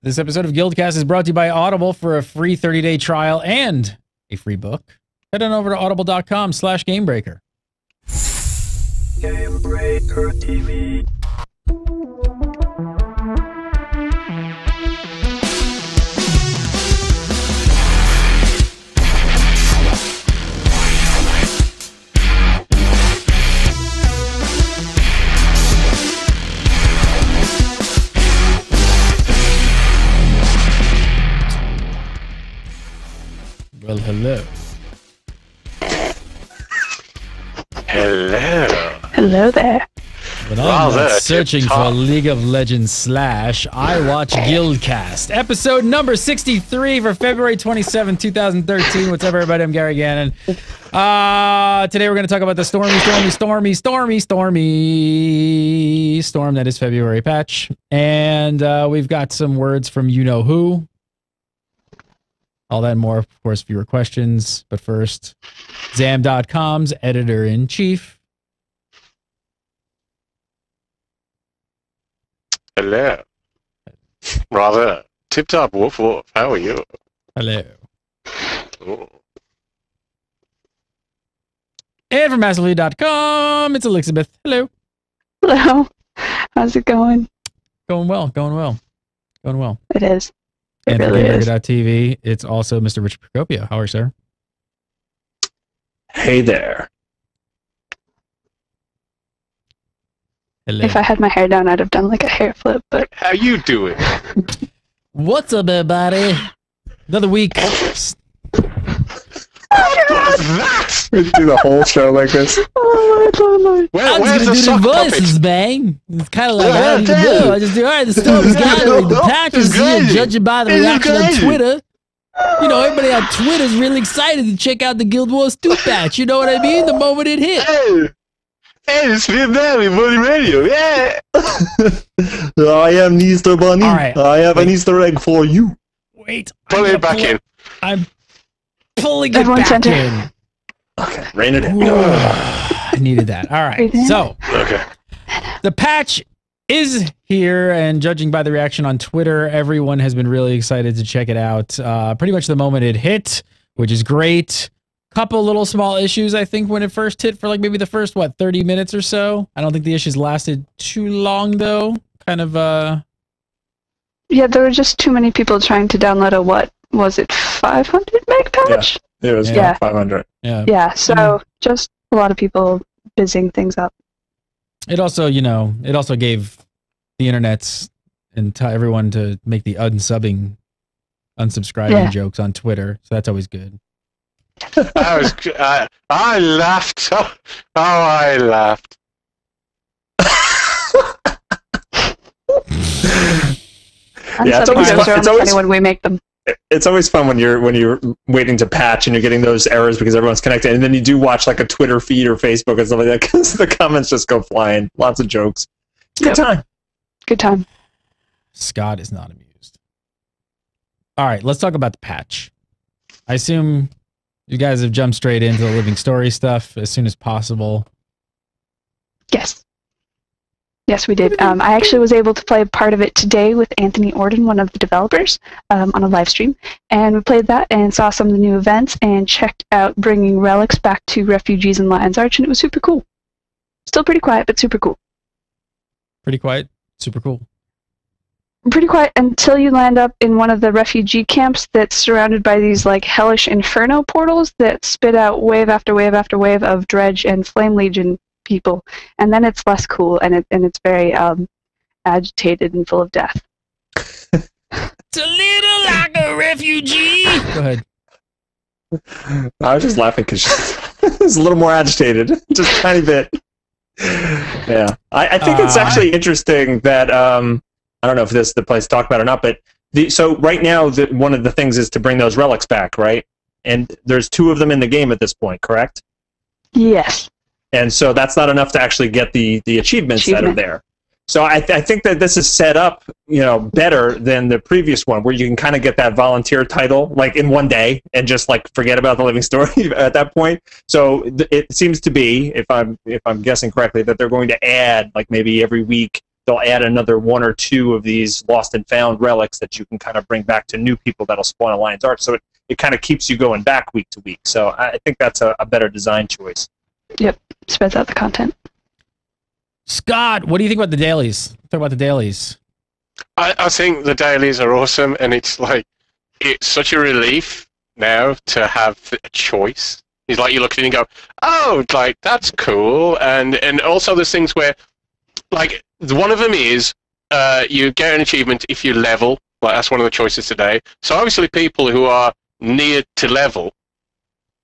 This episode of GuildCast is brought to you by Audible. For a free 30-day trial and a free book, head on over to audible.com/Gamebreaker. Gamebreaker TV. Well, hello. Hello. Hello there. When I'm not searching for League of Legends / I watch GuildCast. Episode number 63 for February 27, 2013. What's up, everybody? I'm Gary Gannon. Today we're going to talk about the storm that is February patch. And we've got some words from you-know-who. All that and more, of course, viewer questions. But first, Zam.com's editor-in-chief. Hello. Rather, tip-top woof woof. How are you? Hello. Ooh. And from Massively.com, it's Elizabeth. Hello. Hello. How's it going? Going well, going well. Going well. It is. It And really for is. Gamebreaker.tv, it's also Mr. Richard Procopio. How are you, sir? Hey there. Hello. If I had my hair down, I'd have done like a hair flip, but How you doing? What's up, everybody? Another week. We do the whole show like this. oh my lord. I'm Where's just the gonna do the sock voices, puppet? bang. It's kind of like, Yeah, how do you tell do? you. I just do, all right, the storm's gathering. The patch is here, crazy. judging by the It's reaction on crazy. Twitter. You know, everybody on Twitter is really excited to check out the Guild Wars 2 patch. You know what I mean? The moment it hit. Hey, it's Vietnam in Bully Radio. Yeah. I am Easter Bunny. All right. I have an Easter egg for you. Wait. Pull it back in. I'm pulling it Everyone back center. in. Okay, rein it in. I needed that. All right. So, Okay. the patch is here, and judging by the reaction on Twitter, everyone has been really excited to check it out. Pretty much the moment it hit, which is great. Couple little small issues, I think, when it first hit for like maybe the first, 30 minutes or so. I don't think the issues lasted too long, though. Kind of, Yeah, there were just too many people trying to download a, what was it, 500 meg patch? It was Yeah. 500. yeah. Yeah, so just a lot of people busying things up. It also, you know, it also gave the internets and everyone to make the unsubscribing Yeah. jokes on Twitter. So that's always good. I laughed. Oh, I laughed. Yeah, it's Unsubbing always jokes fun- are it's only always- funny when we make them. It's always fun when you're waiting to patch and you're getting those errors because everyone's connected, and then you do watch like a Twitter feed or Facebook and stuff like that because the comments just go flying. Lots of jokes. Good time. Good time. Scott is not amused. All right, let's talk about the patch. I assume you guys have jumped straight into the living story stuff as soon as possible. Yes. Yes, we did. I actually was able to play part of it today with Anthony Orden, one of the developers, on a live stream. And we played that and saw some of the new events and checked out bringing relics back to refugees in Lion's Arch, and it was super cool. Still pretty quiet, but super cool. Pretty quiet, super cool. Pretty quiet until you land up in one of the refugee camps that's surrounded by these like hellish inferno portals that spit out wave after wave after wave of Dredge and Flame Legion people, and then it's less cool, and it's very agitated and full of death. It's a little like a refugee. Go ahead. I was just laughing because it's a little more agitated, just a tiny bit. Yeah, I think it's actually interesting that I don't know if this is the place to talk about or not, but so right now one of the things is to bring those relics back, right? And there's 2 of them in the game at this point, correct? Yes. And so that's not enough to actually get the achievements that are there. So I think that this is set up, you know, better than the previous one, where you can kind of get that volunteer title like in one day and just like forget about the living story at that point. So it seems to be, if I'm guessing correctly, that they're going to add like maybe every week they'll add another 1 or 2 of these lost and found relics that you can kind of bring back to new people that'll spawn a Lion's Arch. So it kind of keeps you going back week to week. So I think that's a better design choice. Yep, spreads out the content. Scott, what do you think about the dailies? Talk about the dailies. I think the dailies are awesome, and it's such a relief now to have a choice. It's like you look at it and go, oh, like, that's cool. And also there's things where, like, one of them is you get an achievement if you level. Like, that's one of the choices today. So obviously people who are near to level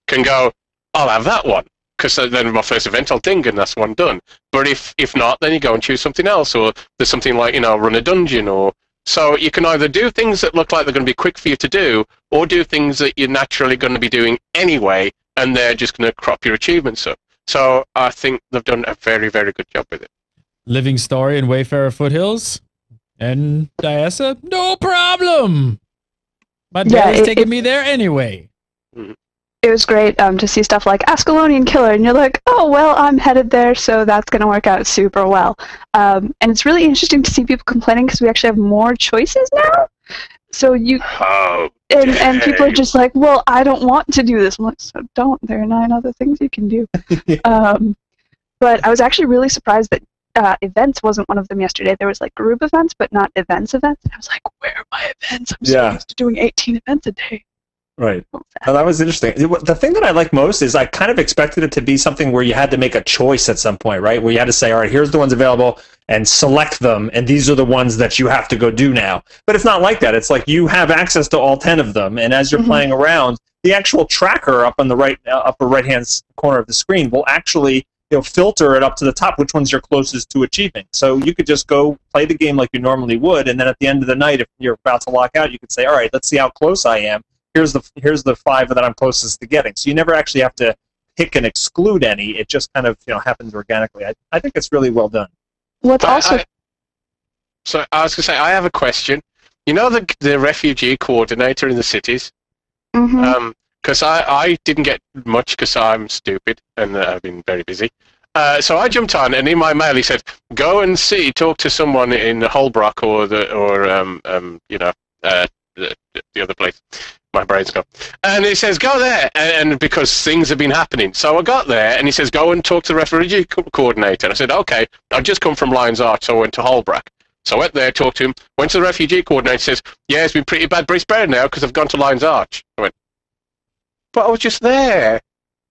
can go, I'll have that one. Because then my first event I'll ding and that's one done. But if not, then you go and choose something else. Or there's something like, run a dungeon. Or so you can either do things that look like they're going to be quick for you to do, or do things that you're naturally going to be doing anyway, and they're just going to crop your achievements up. So I think they've done a very, very good job with it. Living Story and Wayfarer Foothills and Diasa, no problem. My dad is taking me there anyway. It was great to see stuff like Ascalonian Killer, and you're like, oh, well, I'm headed there, so that's going to work out super well. And it's really interesting to see people complaining because we actually have more choices now. So and people are just like, well, I don't want to do this. I'm like, so don't. There are 9 other things you can do. But I was actually really surprised that events wasn't one of them yesterday. There was like group events, but not events. And I was like, where are my events? I'm so used to doing 18 events a day. Right. Well, that was interesting. The thing that I like most is I kind of expected it to be something where you had to make a choice at some point, right? Where you had to say, all right, here's the ones available, and select them, and these are the ones that you have to go do now. But it's not like that. It's like you have access to all 10 of them, and as you're playing around, the actual tracker up on the upper right-hand corner of the screen will actually filter it up to the top, which ones you're closest to achieving. So you could just go play the game like you normally would, and then at the end of the night, if you're about to lock out, you could say, all right, let's see how close I am. Here's the 5 that I'm closest to getting. So you never actually have to pick and exclude any. It just kind of happens organically. I think it's really well done. What's also so I was going to say, I have a question. You know the refugee coordinator in the cities? Because I didn't get much because I'm stupid and I've been very busy. So I jumped on, and in my mail he said, go and talk to someone in Holbrook or the other place. My brain's gone. And he says, go there, and because things have been happening. So I got there, and he says, go and talk to the refugee coordinator. And I said, okay, I've just come from Lion's Arch, so I went to Holbrook. So I went there, talked to him, went to the refugee coordinator, says, yeah, it's been pretty bad, but it's better now because I've gone to Lion's Arch. I went, but I was just there.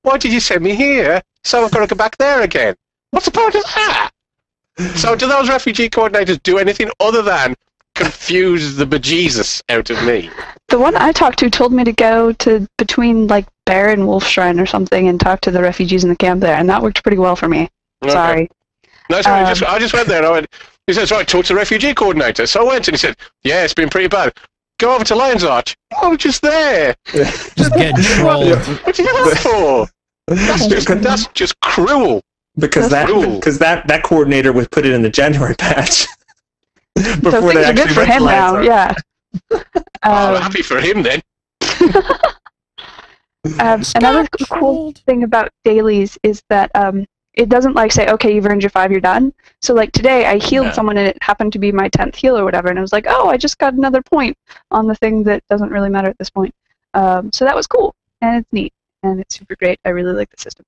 Why did you send me here? So I've got to go back there again. What's the point of that? So do those refugee coordinators do anything other than confuse the bejesus out of me? The one I talked to told me to go to between like Bear and Wolf Shrine or something and talk to the refugees in the camp there, and that worked pretty well for me. Okay. Sorry. No, sorry, I just went there and I went, he says, right, talk to the refugee coordinator. So I went and he said, yeah, it's been pretty bad. Go over to Lion's Arch. I was just there. Just getting trolled. What do you do that for? That's just cruel. Because that coordinator would put it in the January patch. So things are good for him now, yeah. I'm happy for him then. Another cool thing about dailies is that it doesn't like say, okay, you've earned your 5, you're done. So like today I healed someone and it happened to be my 10th heal or whatever, and I was like, oh, I just got another point on the thing that doesn't really matter at this point. So that was cool, and it's neat, and it's super great. I really like the system.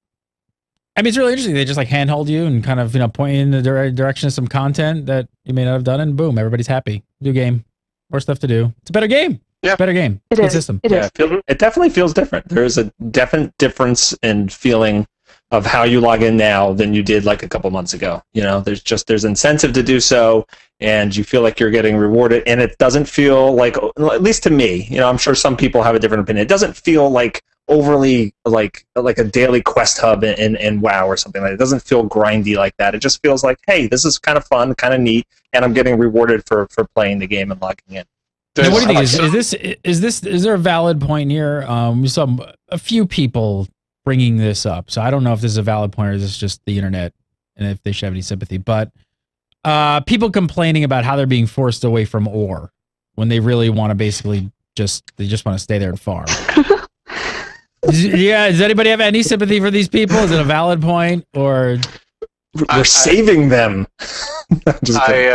I mean, it's really interesting. They just like handhold you and kind of point you in the direction of some content that you may not have done, and boom, everybody's happy. New game, more stuff to do. It's a better game. Yeah, better game. It Good is. System. It is. It definitely feels different. There's a definite difference in feeling of how you log in now than you did like a couple months ago. There's incentive to do so, and you feel like you're getting rewarded, and it doesn't feel like, at least to me, I'm sure some people have a different opinion. It doesn't feel like overly like a daily quest hub in WoW or something like that. It doesn't feel grindy like that. It just feels like, hey, this is kind of fun, kind of neat, and I'm getting rewarded for playing the game and logging in. Now, what do you think? Is there a valid point here? We saw a few people bringing this up, so I don't know if this is a valid point or is this just the internet and if they should have any sympathy. But people complaining about how they're being forced away from ore when they really want to basically just want to stay there and farm. Yeah, does anybody have any sympathy for these people? Is it a valid point or? We're saving them. Just kidding.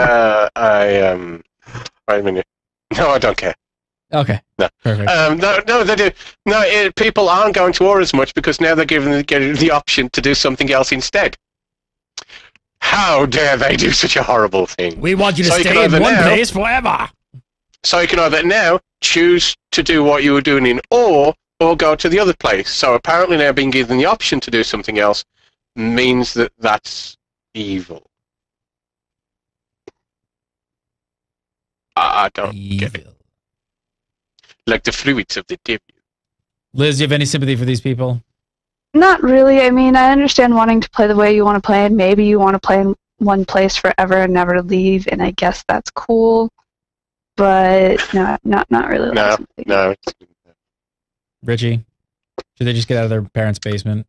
Wait a minute. No, I don't care. Okay. No. Perfect. No, they do. No, people aren't going to war as much because now they're given the option to do something else instead. How dare they do such a horrible thing? We want you to stay in one place forever. So you can either now choose to do what you were doing in or go to the other place. So apparently now being given the option to do something else means that that's evil. I don't get it. Like the fluids of the devil. Liz, do you have any sympathy for these people? Not really. I mean, I understand wanting to play the way you want to play, and maybe you want to play in one place forever and never leave, and I guess that's cool. But no, not really. No. Richie, should they just get out of their parents' basement?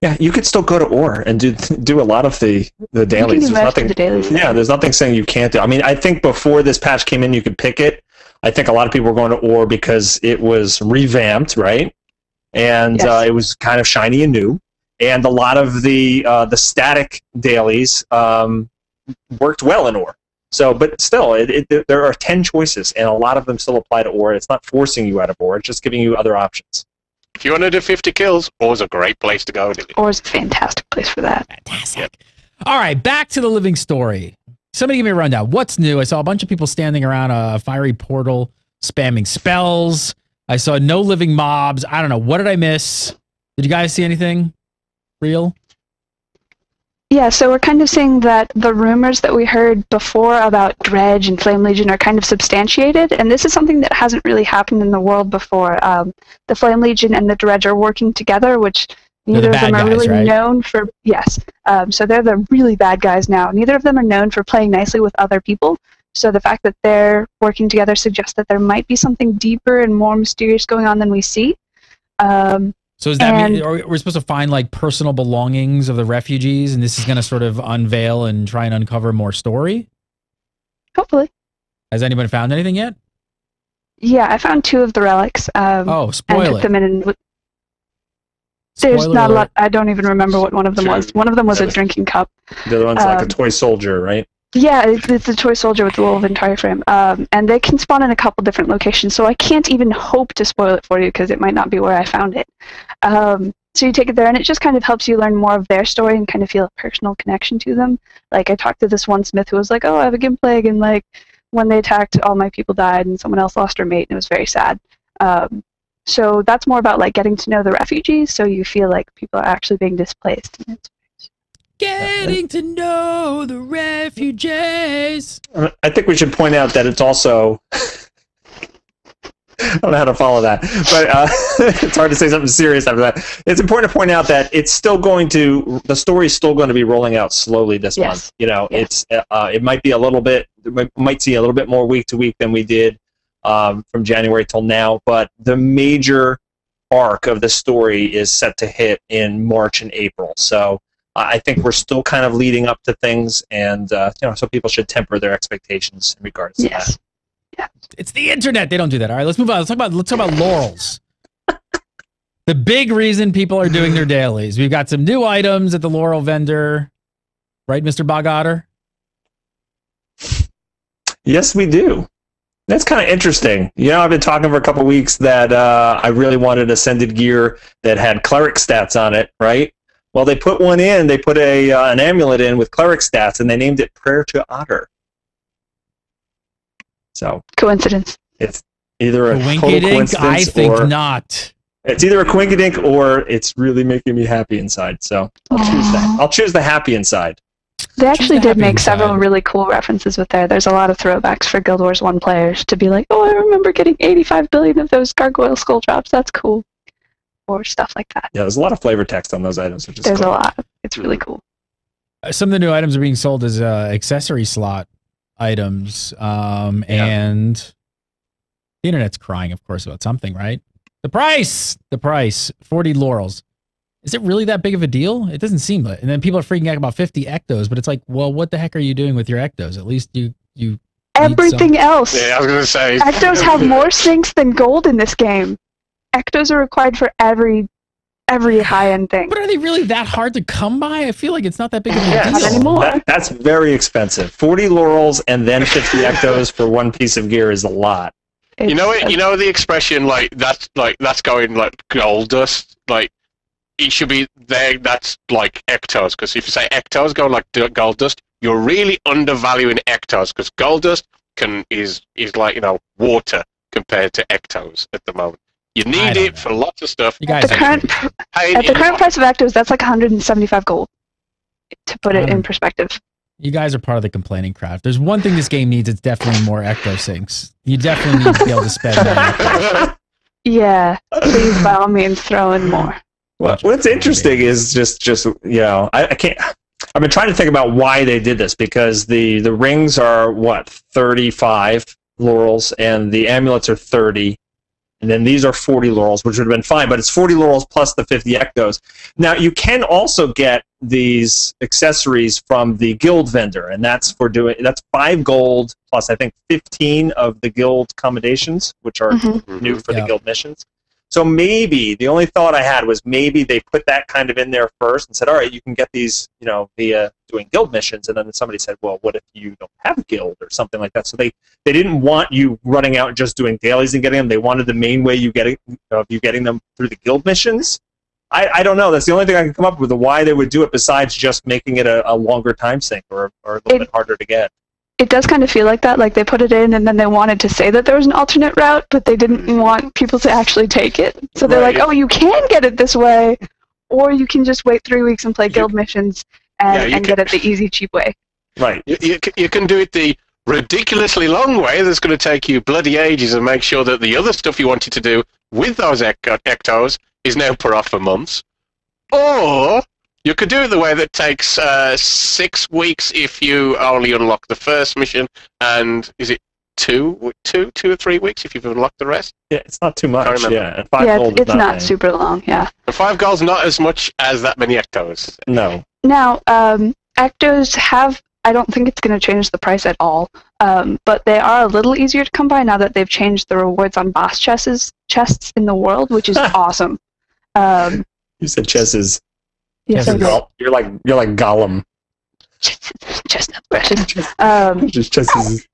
Yeah, you could still go to OR and do a lot of the dailies. There's nothing. Yeah, there's nothing saying you can't do. I mean, I think before this patch came in, you could pick it. I think a lot of people were going to OR because it was revamped, right? And Yes. it was kind of shiny and new. And a lot of the static dailies worked well in OR. So, but still, there are 10 choices, and a lot of them still apply to OR. It's not forcing you out of OR; it's just giving you other options. If you want to do 50 kills, OR's a great place to go. OR's a fantastic place for that. Fantastic. Yep. All right, back to the living story. Somebody give me a rundown. What's new? I saw a bunch of people standing around a fiery portal, spamming spells. I saw no living mobs. I don't know. What did I miss? Did you guys see anything real? Yeah, so we're kind of seeing that the rumors that we heard before about Dredge and Flame Legion are kind of substantiated, and this is something that hasn't really happened in the world before. The Flame Legion and the Dredge are working together, which neither of them are really known for. Yes, so they're the really bad guys now. Neither of them are known for playing nicely with other people, so the fact that they're working together suggests that there might be something deeper and more mysterious going on than we see. So does that mean we're supposed to find like personal belongings of the refugees, and this is going to sort of unveil and try and uncover more story? Hopefully. Has anyone found anything yet? Yeah, I found 2 of the relics. Spoil it. Them in. There's not a lot. I don't even remember what one of them was. One of them was a drinking cup. The other one's like a toy soldier, right? Yeah, it's a toy soldier with a little Ventari frame. And they can spawn in a couple different locations, so I can't even hope to spoil it for you because it might not be where I found it. So you take it there, and it just kind of helps you learn more of their story and kind of feel a personal connection to them. Like, I talked to this one smith who was like, oh, I have a gimp plague, and like, when they attacked, all my people died, and someone else lost her mate, and it was very sad. So that's more about like getting to know the refugees, so you feel like people are actually being displaced. And it's getting to know the refugees. I think we should point out that it's also. I don't know how to follow that, but it's hard to say something serious after that. It's important to point out that it's still going to. The story's still going to be rolling out slowly this month. You know, it's it might be a little bit. We might see a little bit more week to week than we did from January till now, but the major arc of the story is set to hit in March and April. So I think we're still kind of leading up to things, and so people should temper their expectations in regards to that. Yeah. It's the internet. They don't do that. All right, let's move on. Let's talk about laurels. The big reason people are doing their dailies. We've got some new items at the laurel vendor, right, Mr. Bogotter? Yes, we do. That's kind of interesting. You know, I've been talking for a couple weeks that I really wanted Ascended gear that had cleric stats on it, right? Well, they put one in. They put an amulet in with cleric stats, and they named it Prayer to Otter. So coincidence. It's either a total coincidence, I think not. It's either a coinkydink or it's really making me happy inside. So I'll choose that. I'll choose the happy inside. They actually did make several really cool references with there. There's a lot of throwbacks for Guild Wars 1 players to be like, oh, I remember getting 85 billion of those gargoyle skull drops. That's cool. Or stuff like that. Yeah, there's a lot of flavor text on those items. Which is there's cool. a lot. It's really cool. Some of the new items are being sold as accessory slot items, and the internet's crying, of course, about something, right? The price, 40 laurels. Is it really that big of a deal? It doesn't seem it. And then people are freaking out about 50 ectos, but it's like, well, what the heck are you doing with your ectos? At least you everything else. Yeah, I was gonna say ectos have more sinks than gold in this game. Ectos are required for every every high-end thing. But are they really that hard to come by? I feel like it's not that big of a deal. Not anymore. That's very expensive. 40 laurels and then 50 ectos for one piece of gear is a lot. You know it. You know the expression that's going like gold dust. Like it should be there. That's like ectos. Because if you say ectos going like gold dust, you're really undervaluing ectos. Because gold dust is like water compared to ectos at the moment. You need it for lots of stuff. You guys at the current price of Actos, that's like 175 gold. To put it in perspective. You guys are part of the complaining crowd. If there's one thing this game needs, it's definitely more ecto sinks. You definitely need to be able to spend more. Yeah, please by all means throw in more. Well, what's interesting is just I can't. I've been trying to think about why they did this, because the rings are 35 laurels and the amulets are 30. And then these are 40 laurels, which would have been fine, but it's 40 laurels plus the 50 ectos. Now, you can also get these accessories from the guild vendor, and that's 5 gold plus, I think, 15 of the guild commendations, which are new for the guild missions. So maybe, the only thought I had was maybe they put that kind of in there first and said, all right, you can get these, via doing guild missions, and then somebody said, well, what if you don't have a guild or something like that? So they didn't want you running out and just doing dailies and getting them. They wanted the main way you getting them through the guild missions. I don't know. That's the only thing I can come up with why they would do it, besides just making it a longer time sink or a little bit harder to get. It does kind of feel like that, like they put it in and then they wanted to say that there was an alternate route, but they didn't want people to actually take it. So they're like, oh, you can get it this way, or you can just wait 3 weeks and play guild missions and get it the easy, cheap way. Right. You can do it the ridiculously long way that's going to take you bloody ages and make sure that the other stuff you wanted to do with those ectos is now put off for months. Or you could do it the way that takes 6 weeks if you only unlock the first mission, and is it two or 3 weeks if you've unlocked the rest? Yeah, it's not too much. Yeah, and 5 gold it's not super long. Yeah. The 5 gold's not as much as that many ectos. No. Now, ectos have. I don't think it's going to change the price at all, but they are a little easier to come by now that they've changed the rewards on boss chests in the world, which is awesome. You said chesses. Yes, you're like Gollum. Chestnut precious. Just chesses.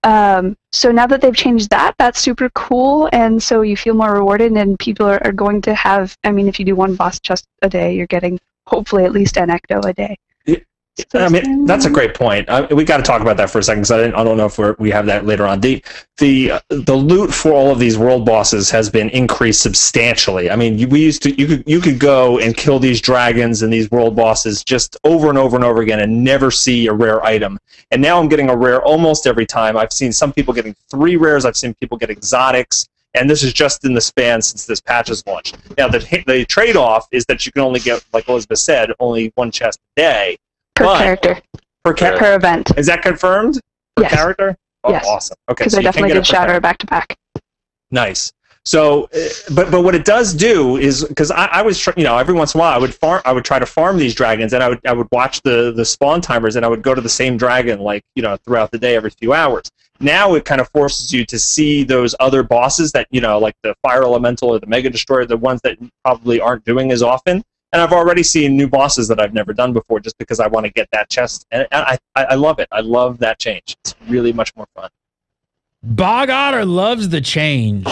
So now that they've changed that, that's super cool, and so you feel more rewarded, and people are going to have. I mean, if you do 1 boss chest a day, you're getting hopefully at least an ecto a day. I mean, that's a great point. We got to talk about that for a second, because I don't know if we have that later on. The loot for all of these world bosses has been increased substantially. I mean, you could go and kill these dragons and these world bosses just over and over and over again and never see a rare item. And now I'm getting a rare almost every time. I've seen some people getting 3 rares. I've seen people get exotics. And this is just in the span since this patch is launched. Now, the trade-off is that you can only get, like Elizabeth said, only 1 chest a day. Per character. Per event. Is that confirmed? Per character? Oh, yes. Awesome. Okay. Because I definitely did Shatter back-to-back. Nice. So, but what it does do is, because I was, every once in a while I would try to farm these dragons, and I would watch the spawn timers, and I would go to the same dragon throughout the day every few hours. Now it kind of forces you to see those other bosses that like the Fire Elemental or the Mega Destroyer, the ones that probably aren't doing as often. And I've already seen new bosses that I've never done before, just because I want to get that chest, and I love it. I love that change. It's really much more fun. Bog Otter loves the change.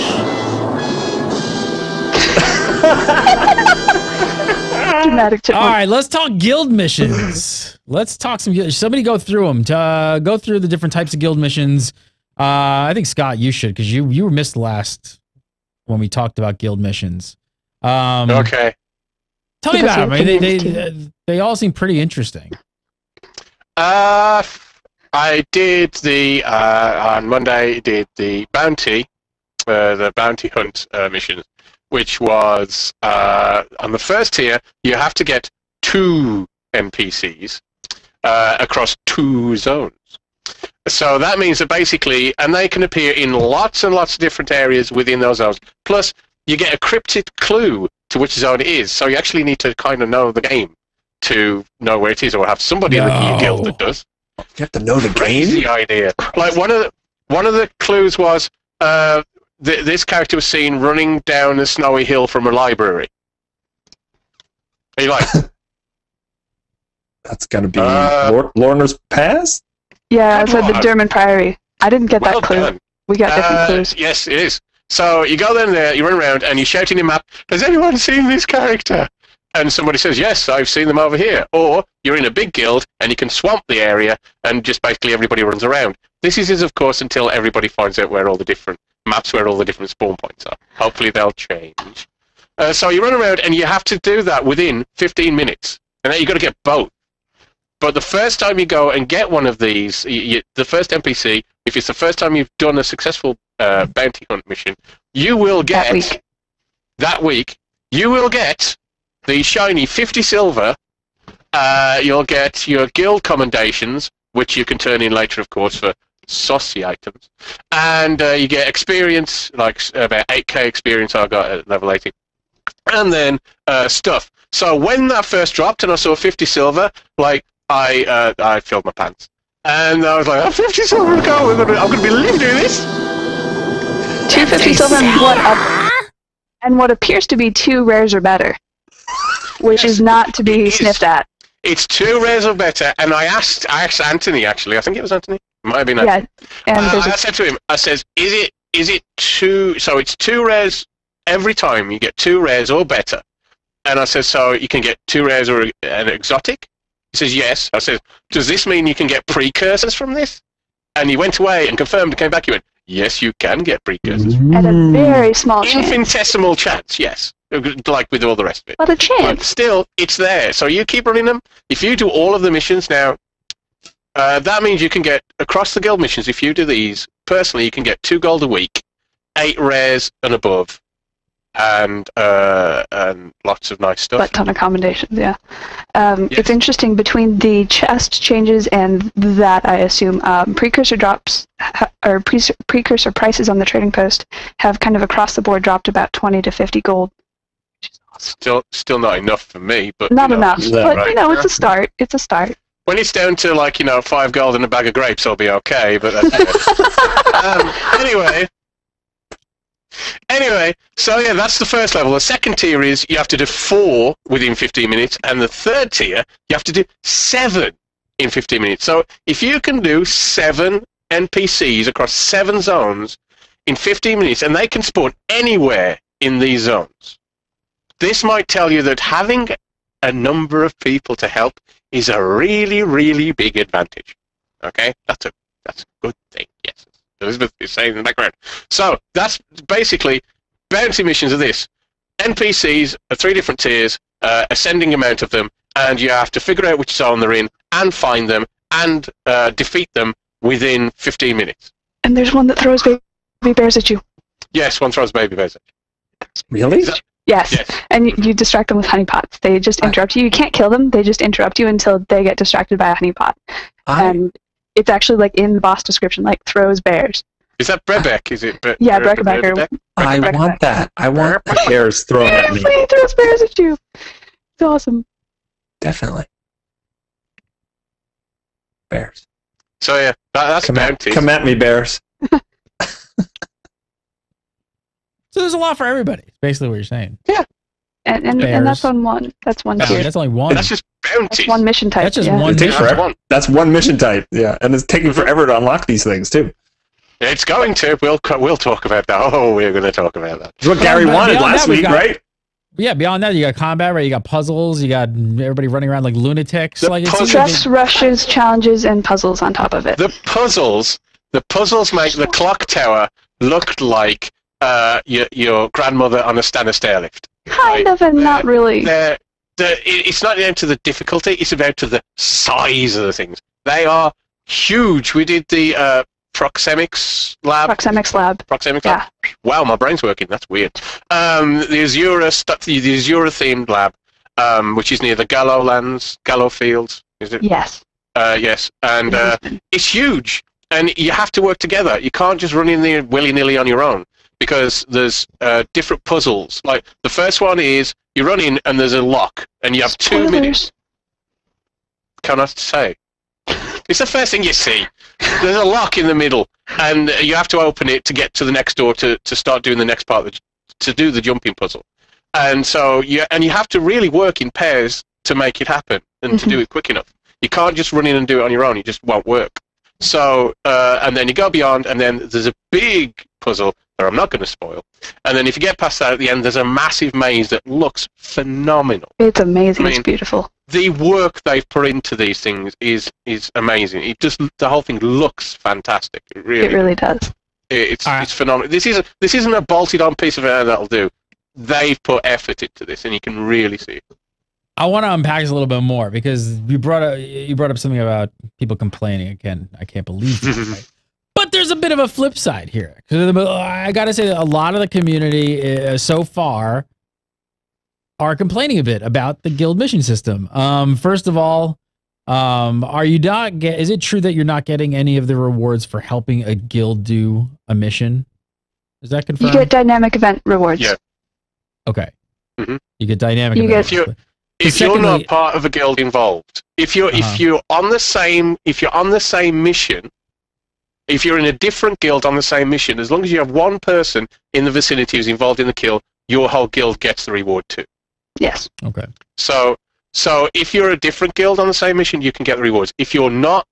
Dramatic All right, let's talk guild missions. Let's talk some. Somebody go through them. Go through the different types of guild missions. I think Scott, you should, because you were missed last when we talked about guild missions. Okay. Tell me about them. I mean, they all seem pretty interesting. I did on Monday. Did the bounty hunt mission, which was on the first tier. You have to get 2 NPCs across 2 zones. So that means that basically, and they can appear in lots and lots of different areas within those zones. Plus, you get a cryptic clue to which zone it is. So you actually need to kind of know the game to know where it is, or have somebody in your guild that does. You have to know the game? Crazy idea. Like one of the clues was this character was seen running down a snowy hill from a library. Are you like? That's gonna be Lorna's Pass? Yeah, so the German Priory. I didn't get that clue. Done. We got different clues. Yes, it is. So you go there, you run around, and you shout in your map, has anyone seen this character? And somebody says, yes, I've seen them over here. Or you're in a big guild, and you can swamp the area, and just basically everybody runs around. This is, of course, until everybody finds out where all the different maps, where all the different spawn points are. Hopefully they'll change. So you run around, and you have to do that within 15 minutes. And then you've got to get both. But the first time you go and get one of these, the first NPC, if it's the first time you've done a successful bounty hunt mission, you will get that week. You will get the shiny 50 silver. You'll get your guild commendations, which you can turn in later, of course, for saucy items, and you get experience, like about 8k experience. I got at level 80, and then stuff. So when that first dropped, and I saw 50 silver, like. I filled my pants, and I was like, "Oh, 50 silver to go. I'm gonna be living doing this." 250 silver and what appears to be 2 rares or better, which is not to be sniffed at. It's 2 rares or better, and I asked Anthony, actually. I think it was Anthony. It might have been Anthony. Yeah, and I said to him, I says, is it 2? So it's 2 rares every time. You get 2 rares or better, and I said, so you can get 2 rares or an exotic. He says, yes. I said, does this mean you can get precursors from this? And he went away and confirmed and came back. He went, yes, you can get precursors. At a very small chance. Infinitesimal chance, yes. Like with all the rest of it. But a chance. But still, it's there. So you keep running them. If you do all of the missions now, that means you can get, across the guild missions, if you do these, personally, you can get 2 gold a week, 8 rares and above. And lots of nice stuff. But ton of commendations, yeah. Yes. It's interesting, between the chest changes and that, I assume, precursor drops, or precursor prices on the trading post have kind of across the board dropped about 20 to 50 gold. Still not enough for me, but not enough. But right? It's a start. It's a start. When it's down to 5 gold and a bag of grapes, I'll be okay. But that's it. Anyway, so yeah, that's the first level. The second tier is you have to do 4 within 15 minutes, and the third tier, you have to do 7 in 15 minutes. So if you can do 7 NPCs across 7 zones in 15 minutes, and they can spawn anywhere in these zones, this might tell you that having a number of people to help is a really, really big advantage. Okay? That's a good thing, yes. Elizabeth is saying in the background. So that's basically bounty missions of this. NPCs are 3 different tiers, ascending amount of them, and you have to figure out which zone they're in and find them and defeat them within 15 minutes. And there's one that throws baby bears at you. Yes, one throws baby bears at you. Really? Yes. And you distract them with honeypots. They just interrupt you. You can't kill them. They just interrupt you until they get distracted by a honeypot. And it's actually in the boss description, throws bears. Is that Brebeck? Is it? Yeah, Brebeck. I want that. I want the bears thrown at me. He throws bears at you. It's awesome. Definitely. Bears. So yeah, that's bounties. Come at me, bears. So there's a lot for everybody. Basically, what you're saying. Yeah. And that's on one. That's one tier. That's only one. That's just bounties. That's one mission type. That's just one. That's one mission type. Yeah, and it's taking forever to unlock these things too. It's going to. We'll talk about that. Oh, we're going to talk about that. That's what Gary wanted last week, right? Yeah. Beyond that, you got combat, right? You got puzzles. You got everybody running around like lunatics. Stress rushes, challenges, and puzzles on top of it. The puzzles make the clock tower look like your grandmother on a stair lift. Kind of, and not really. It's not down to the difficulty, it's about to the size of the things. They are huge. We did the Proxemics lab. Yeah. Wow, my brain's working. That's weird. The Azura themed lab, which is near the Gallo Fields. Is it? Yes. Yes, and it's huge, and you have to work together. You can't just run in there willy-nilly on your own, because there's different puzzles. Like, the first one is, you run in and there's a lock, and you have 2 minutes. Cannot say. It's the first thing you see. There's a lock in the middle, and you have to open it to get to the next door to start doing the next part, to do the jumping puzzle. And so you have to really work in pairs to make it happen and to do it quick enough. You can't just run in and do it on your own. It just won't work. So, and then you go beyond, and then there's a big puzzle that I'm not going to spoil. And then if you get past that at the end, there's a massive maze that looks phenomenal. It's amazing. It's beautiful. The work they've put into these things is amazing. The whole thing looks fantastic. It really does. It's phenomenal. This isn't a bolted-on piece of air that'll do. They've put effort into this, and you can really see it. I want to unpack this a little bit more because you brought up something about people complaining. Again, I can't believe that. Right? But there's a bit of a flip side here. I got to say that a lot of the community so far are complaining a bit about the guild mission system. First of all, is it true that you're not getting any of the rewards for helping a guild do a mission? Is that confirmed? You get dynamic event rewards. Yeah. Okay. You get dynamic events. If you're not part of a guild involved, if you're on the same mission, if you're in a different guild on the same mission, as long as you have one person in the vicinity who's involved in the kill, your whole guild gets the reward too. Yes. Okay. So if you're a different guild on the same mission, you can get the rewards. If you're not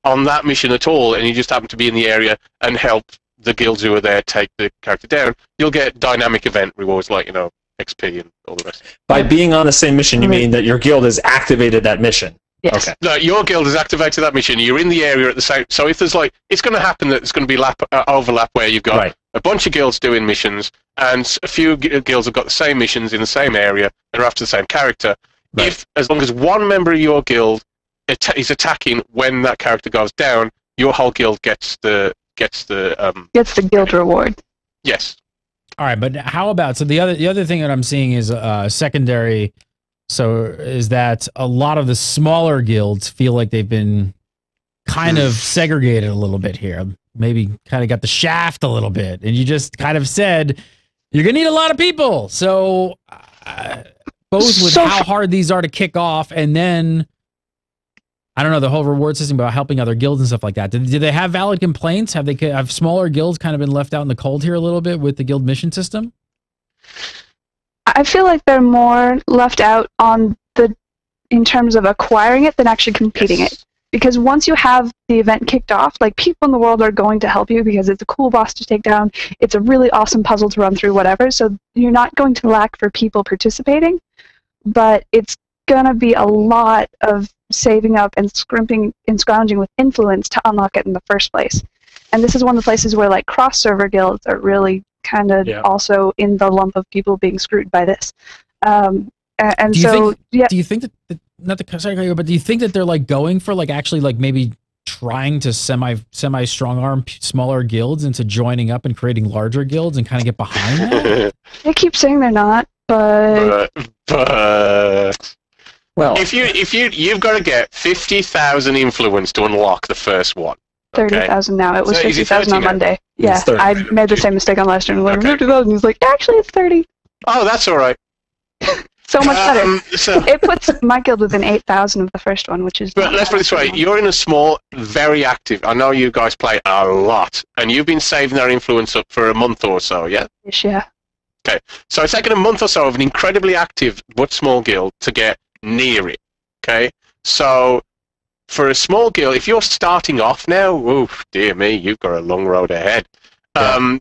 on that mission at all and you just happen to be in the area and help the guilds who are there take the character down, you'll get dynamic event rewards like, XP and all the rest. By being on the same mission, you mean that your guild has activated that mission? Yes. Okay. No, your guild has activated that mission. You're in the area at the same. So if there's it's going to happen that there's going to be overlap where you've got a bunch of guilds doing missions, and a few guilds have got the same missions in the same area and are after the same character. Right. As long as one member of your guild is attacking when that character goes down, your whole guild gets the guild reward. Yes. All right, but how about the other thing that I'm seeing is secondary. So is that a lot of the smaller guilds feel like they've been kind of segregated a little bit here. Maybe kind of got the shaft a little bit, and you just kind of said you're gonna need a lot of people. So both with how hard these are to kick off, and then I don't know, the whole reward system about helping other guilds and stuff like that. Did they have valid complaints? Have smaller guilds kind of been left out in the cold here a little bit with the guild mission system? I feel like they're more left out in terms of acquiring it than actually competing it. Because once you have the event kicked off, people in the world are going to help you because it's a cool boss to take down. It's a really awesome puzzle to run through, whatever. So you're not going to lack for people participating, but it's going to be a lot of saving up and scrimping and scrounging with influence to unlock it in the first place. And this is one of the places where cross-server guilds are really kind of also in the lump of people being screwed by this. Do you think that not the sorry, but do you think that they're going for actually maybe trying to semi strong arm smaller guilds into joining up and creating larger guilds and kind of get behind that? They keep saying they're not, but well, if you've got to get 50,000 influence to unlock the first one. 30,000 now. It was 50,000 on Monday. Yeah, I made the same mistake on last stream. 50,000. He's like, actually, it's 30. Oh, that's all right. So much better. It puts my guild within 8,000 of the first one, which is. But let's put it this way: you're in a small, very active. I know you guys play a lot, and you've been saving their influence up for a month or so, yeah. Yeah. Okay, so it's taken a month or so of an incredibly active but small guild to get near it. Okay, so for a small guild, if you're starting off now, oof, dear me, you've got a long road ahead.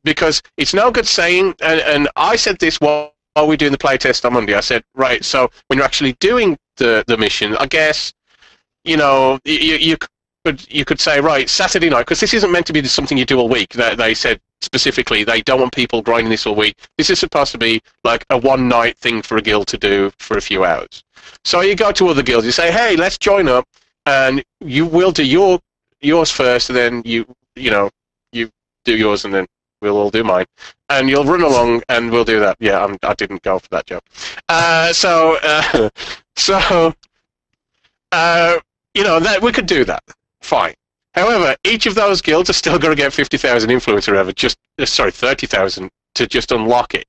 Because it's no good saying, and I said this while we're doing the playtest on Monday. I said, right, so when you're actually doing the mission, I guess, you could say, right, Saturday night, because this isn't meant to be something you do all week. They said specifically they don't want people grinding this all week. This is supposed to be like a one-night thing for a guild to do for a few hours. So you go to other guilds, you say, hey, let's join up, and you will do yours first, and then you do yours, and then we'll all do mine, and you'll run along, and we'll do that. Yeah, I didn't go for that joke. That we could do that. Fine. However, each of those guilds are still going to get 50,000 influence or whatever, 30,000 to just unlock it.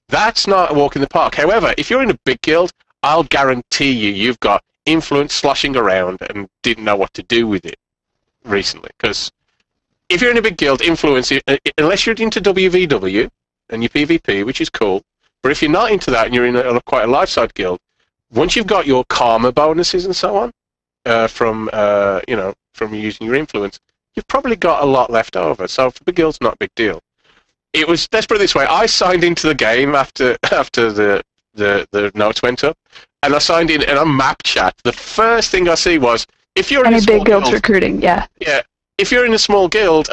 That's not a walk in the park. However, if you're in a big guild, I'll guarantee you've got influence sloshing around and didn't know what to do with it recently, because if you're in a big guild, influence, unless you're into WVW and your PvP, which is cool, But if you're not into that and you're in quite a life side guild, once you've got your karma bonuses and so on from using your influence, you've probably got a lot left over. So for the guild's not a big deal. It was, let's put it this way, I signed into the game after the notes went up, and I signed in and on map chat. The first thing I see was, if you're in a small big guild's recruiting, yeah. Yeah. If you're in a small guild,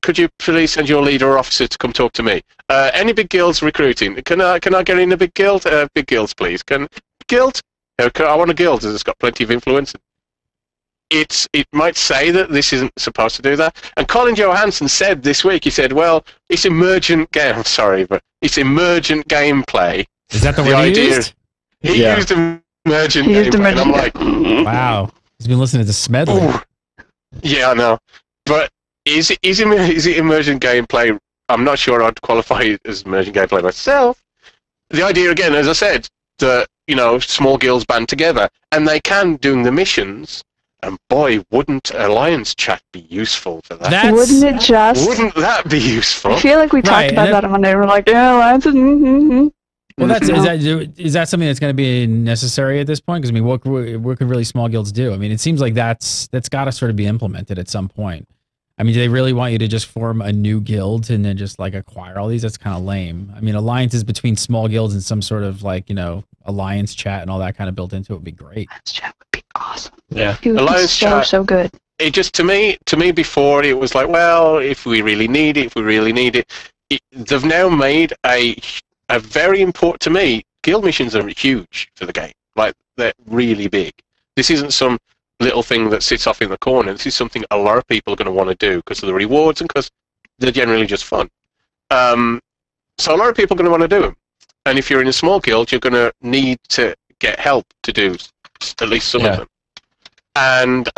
could you please send your leader or officer to come talk to me? Any big guilds recruiting? Can I get in a big guild? Big guilds, please. Guild? I want a guild that's got plenty of influence. It might say that this isn't supposed to do that. And Colin Johanson said this week, he said, well, it's emergent game. I'm sorry, but it's emergent gameplay. Is that the word he used? He used emergent gameplay. And I'm like, wow. He's been listening to Smedley. Ooh. Yeah, I know. But is it emergent gameplay? I'm not sure I'd qualify it as emergent gameplay myself. The idea, again, as I said, that, small guilds band together, and they can doing the missions. And boy, wouldn't Alliance chat be useful for that? Wouldn't it just? Wouldn't that be useful? I feel like we talked about that on Monday. We're like, yeah, Alliance is. Well, is that something that's going to be necessary at this point? Because I mean, what could really small guilds do? I mean, it seems like that's got to sort of be implemented at some point. I mean, do they really want you to just form a new guild and then just like acquire all these? That's kind of lame. I mean, alliances between small guilds and some sort of like alliance chat and all that kind of built into it would be great. Alliance chat would be awesome. Yeah, it would alliance be so good. It just to me before it was like, well, if we really need it, they've now made a very important, to me, guild missions are huge for the game. Like, they're really big. This isn't some little thing that sits off in the corner. This is something a lot of people are going to want to do because of the rewards and because they're generally just fun. So a lot of people are going to want to do them. And if you're in a small guild, you're going to need to get help to do at least some of them. And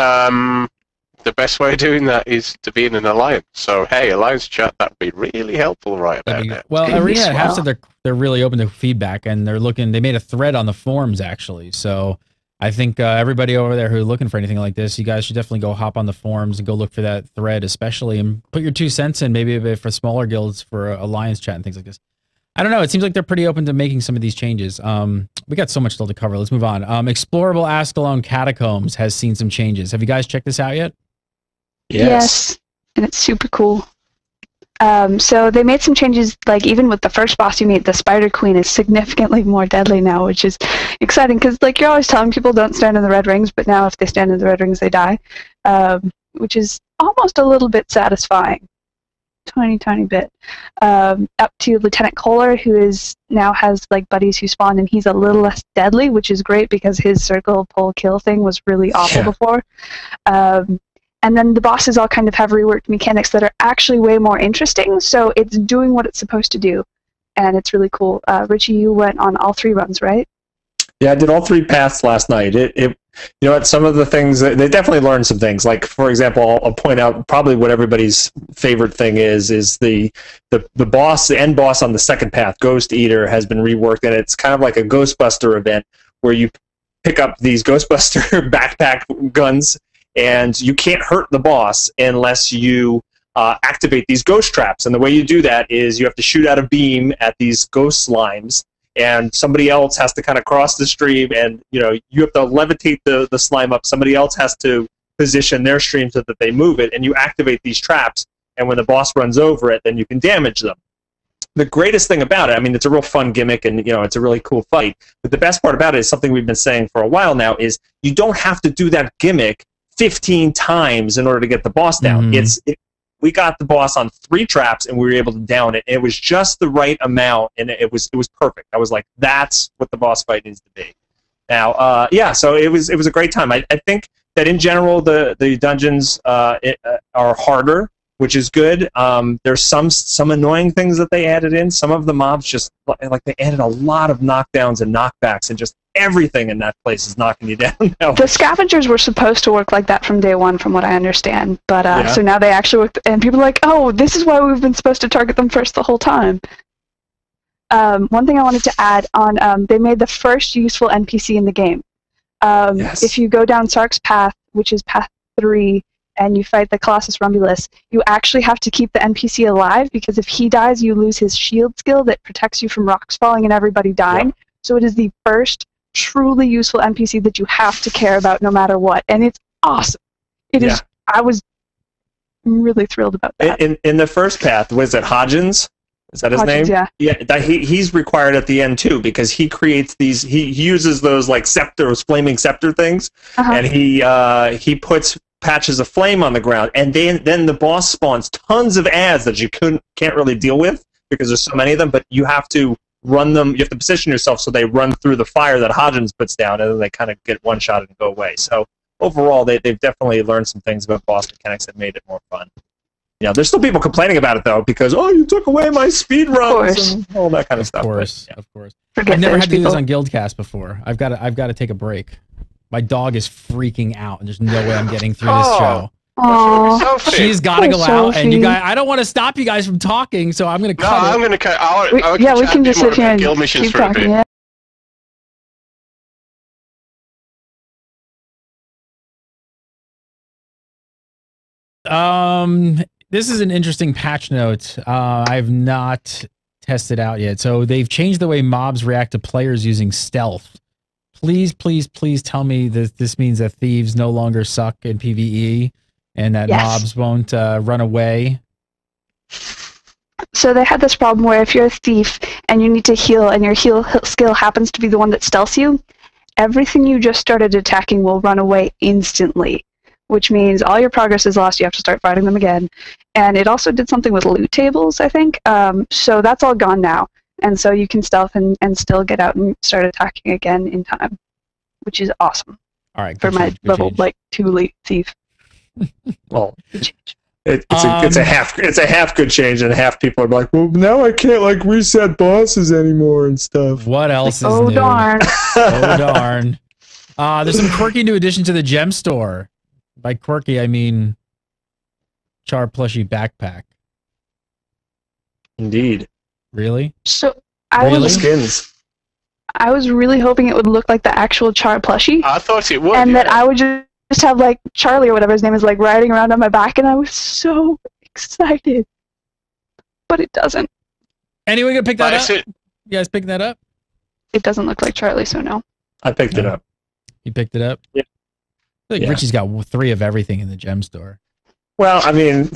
the best way of doing that is to be in an alliance. So, hey, alliance chat, that would be really helpful right about now. Well, ArenaNet have said they're really open to feedback, and they made a thread on the forums, actually. So I think everybody over there who's looking for anything like this, you guys should definitely go hop on the forums and go look for that thread, especially, and put your 2 cents in, maybe for smaller guilds for alliance chat and things like this. I don't know. It seems like they're pretty open to making some of these changes. We got so much still to cover. Let's move on. Explorable Ascalon Catacombs has seen some changes. Have you guys checked this out yet? Yes. And it's super cool. So they made some changes, like even with the first boss you meet, the Spider Queen is significantly more deadly now, which is exciting because like you're always telling people don't stand in the red rings, but now if they stand in the red rings, they die, which is almost a little bit satisfying. Tiny bit. Up to Lieutenant Kohler, who now has like buddies who spawn, and he's a little less deadly, which is great because his circle pull kill thing was really awful before. And then the bosses all kind of have reworked mechanics that are actually way more interesting, so it's doing what it's supposed to do, and it's really cool. Richie, you went on all 3 runs, right? Yeah, I did all 3 paths last night. Some of the things, they definitely learned some things. Like, for example, I'll point out probably what everybody's favorite thing is the boss, the end boss on the second path, Ghost Eater, has been reworked, and it's kind of like a Ghostbuster event where you pick up these Ghostbuster backpack guns, and you can't hurt the boss unless you activate these ghost traps. And the way you do that is you have to shoot out a beam at these ghost slimes, and somebody else has to kind of cross the stream, and you have to levitate the slime up. Somebody else has to position their stream so that they move it, and you activate these traps, and when the boss runs over it, then you can damage them. The greatest thing about it, I mean, it's a real fun gimmick, and it's a really cool fight, but the best part about it is something we've been saying for a while now, is you don't have to do that gimmick 15 times in order to get the boss down. We got the boss on 3 traps, and we were able to down it. It was just the right amount, and it was perfect. I was like, that's what the boss fight needs to be. Now, so it was a great time. I think that in general the dungeons are harder, which is good. There's some annoying things that they added in. Some of the mobs just like they added a lot of knockdowns and knockbacks, and just everything in that place is knocking you down now. The scavengers were supposed to work like that from day one, from what I understand. But so now they actually work, and people are like, oh, this is why we've been supposed to target them first the whole time. One thing I wanted to add on, they made the first useful NPC in the game. If you go down Sark's path, which is path 3, and you fight the Colossus Rumbulus, you actually have to keep the NPC alive, because if he dies, you lose his shield skill that protects you from rocks falling and everybody dying. Yep. So it is the first truly useful NPC that you have to care about no matter what, and it's awesome. It is. I was really thrilled about that. In the first path, was it Hodgins? Is that his name? Yeah. Yeah, he's required at the end too, because he creates these. He uses those like scepters, flaming scepter things, and he puts patches of flame on the ground, and then the boss spawns tons of ads that you can't really deal with because there's so many of them. But you have to run them. You have to position yourself so they run through the fire that Hodgins puts down, and then they kind of get one shot and go away. So overall, they've definitely learned some things about boss mechanics that made it more fun. Yeah, there's still people complaining about it though, because you took away my speed runs and all that kind of stuff. Of course. I've never had to do this on GuildCast before. I've got to take a break. My dog is freaking out, and there's no way I'm getting through this show. She's got to go out, and you guys. I don't want to stop you guys from talking, so I'm going to cut. No, I'm going to cut. We can just sit here and guild missions keep for a bit. talking. Yeah. This is an interesting patch note. I've not tested out yet. So they've changed the way mobs react to players using stealth. Please, please, please tell me that this means that thieves no longer suck in PvE and that mobs won't run away. So they had this problem where if you're a thief and you need to heal and your heal skill happens to be the one that stealths you, everything you just started attacking will run away instantly, which means all your progress is lost. You have to start fighting them again. And it also did something with loot tables, I think. So that's all gone now. And so you can stealth and still get out and start attacking again in time, which is awesome. All right, for my level 2 elite thief. Well, it's a half good change, and half people are like, well, now I can't like reset bosses anymore and stuff. What else is new? Darn. Oh darn! There's some quirky new addition to the gem store. By quirky, I mean Char plushie backpack. Indeed. Really? So I was really hoping it would look like the actual Char plushie. I thought it would. And that I would just have like Charlie or whatever his name is like riding around on my back, and I was so excited. But it doesn't. Anyone gonna pick that up? You guys picking that up? It doesn't look like Charlie, so no. I picked it up. You picked it up? Yeah. I feel like Richie's got 3 of everything in the gem store. Well, I mean,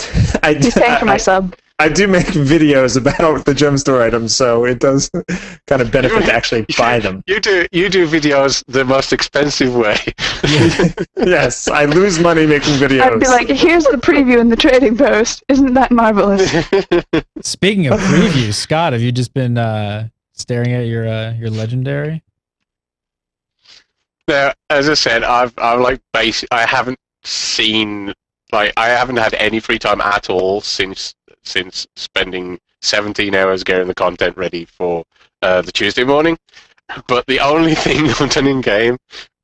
He's paying for my sub. I do make videos about the gem store items, so it does kind of benefit to actually buy them. You do videos the most expensive way. Yes, I lose money making videos. I'd be like, here's the preview in the trading post. Isn't that marvelous? Speaking of previews, Scott, have you just been staring at your legendary? Now, as I said, I haven't seen, I haven't had any free time at all since spending 17 hours getting the content ready for the Tuesday morning. But the only thing I've done in game,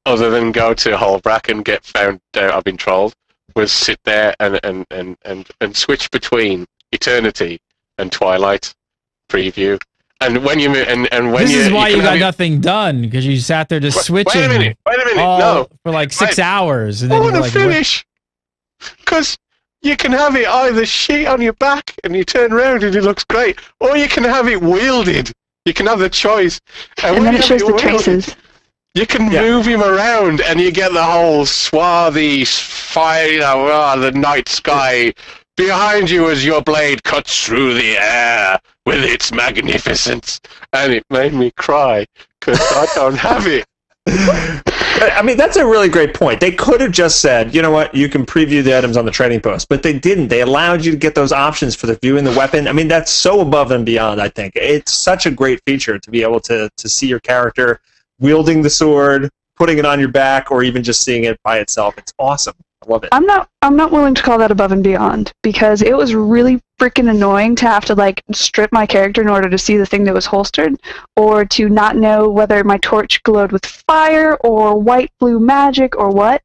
other than go to Holbrack and get found out I've been trolled, was sit there and switch between Eternity and Twilight preview. And when you this is why you got nothing done, because you sat there just switching. Wait a minute, no, for like 6 hours, and then I you're want like, to finish, because you can have it either sheet on your back and you turn around and it looks great, or you can have it wielded. You can have the choice, and then it shows the traces. You can move him around, and you get the whole swarthy fire, the night sky behind you as your blade cuts through the air with its magnificence, and it made me cry because I don't have it. I mean, that's a really great point. They could have just said, you know what, you can preview the items on the trading post, but they didn't. They allowed you to get those options for the viewing the weapon. I mean, that's so above and beyond, I think. It's such a great feature to be able to see your character wielding the sword, putting it on your back, or even just seeing it by itself. It's awesome. I love it. I'm not willing to call that above and beyond, because it was really freaking annoying to have to like strip my character in order to see the thing that was holstered, or to not know whether my torch glowed with fire or white blue magic or what.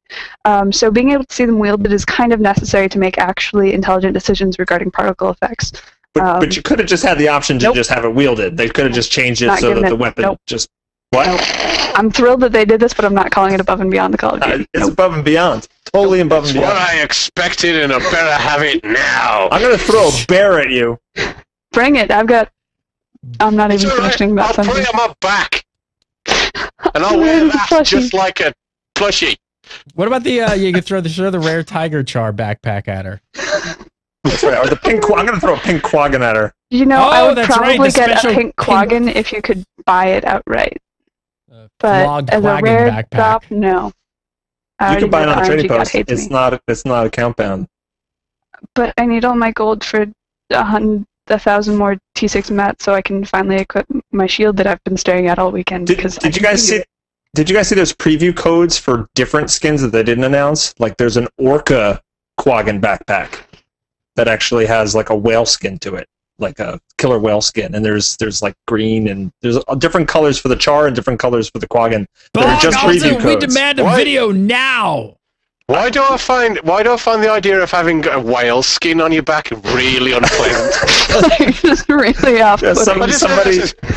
So being able to see them wielded is kind of necessary to make actually intelligent decisions regarding particle effects. But you could have just had the option to just have it wielded. They could have just changed it so that the weapon just What? I'm thrilled that they did this, but I'm not calling it above and beyond the Call of Duty. It's above and beyond. Totally above and It's beyond. what I expected, and I better have it now. I'm gonna throw a bear at you. Bring it. I'm not even finishing that I'll put sentence. it on my back, and I'll wear that just like a plushie. What about the you can throw the rare tiger char backpack at her? That's right. Or the pink. I'm gonna throw a pink quaggin at her. You know, I would that's right, probably the get a special pink quaggin if you could buy it outright. But Flogged as a quaggin rare backpack. drop, no. I You already can buy it know on the a trading RNG god post. hates It's me. not. It's not account bound. But I need all my gold for 1,000 more T6 mats so I can finally equip my shield that I've been staring at all weekend. Did because I you can guys use see? it. Did you guys see those preview codes for different skins that they didn't announce? Like, there's an orca quaggin backpack that actually has like a whale skin to it, like a killer whale skin. And there's like green and there's different colors for the char and different colors for the quaggin. They're just preview We codes. demand a What? video now. Why do I find the idea of having a whale skin on your back really unpleasant? Just really off. Yeah, somebody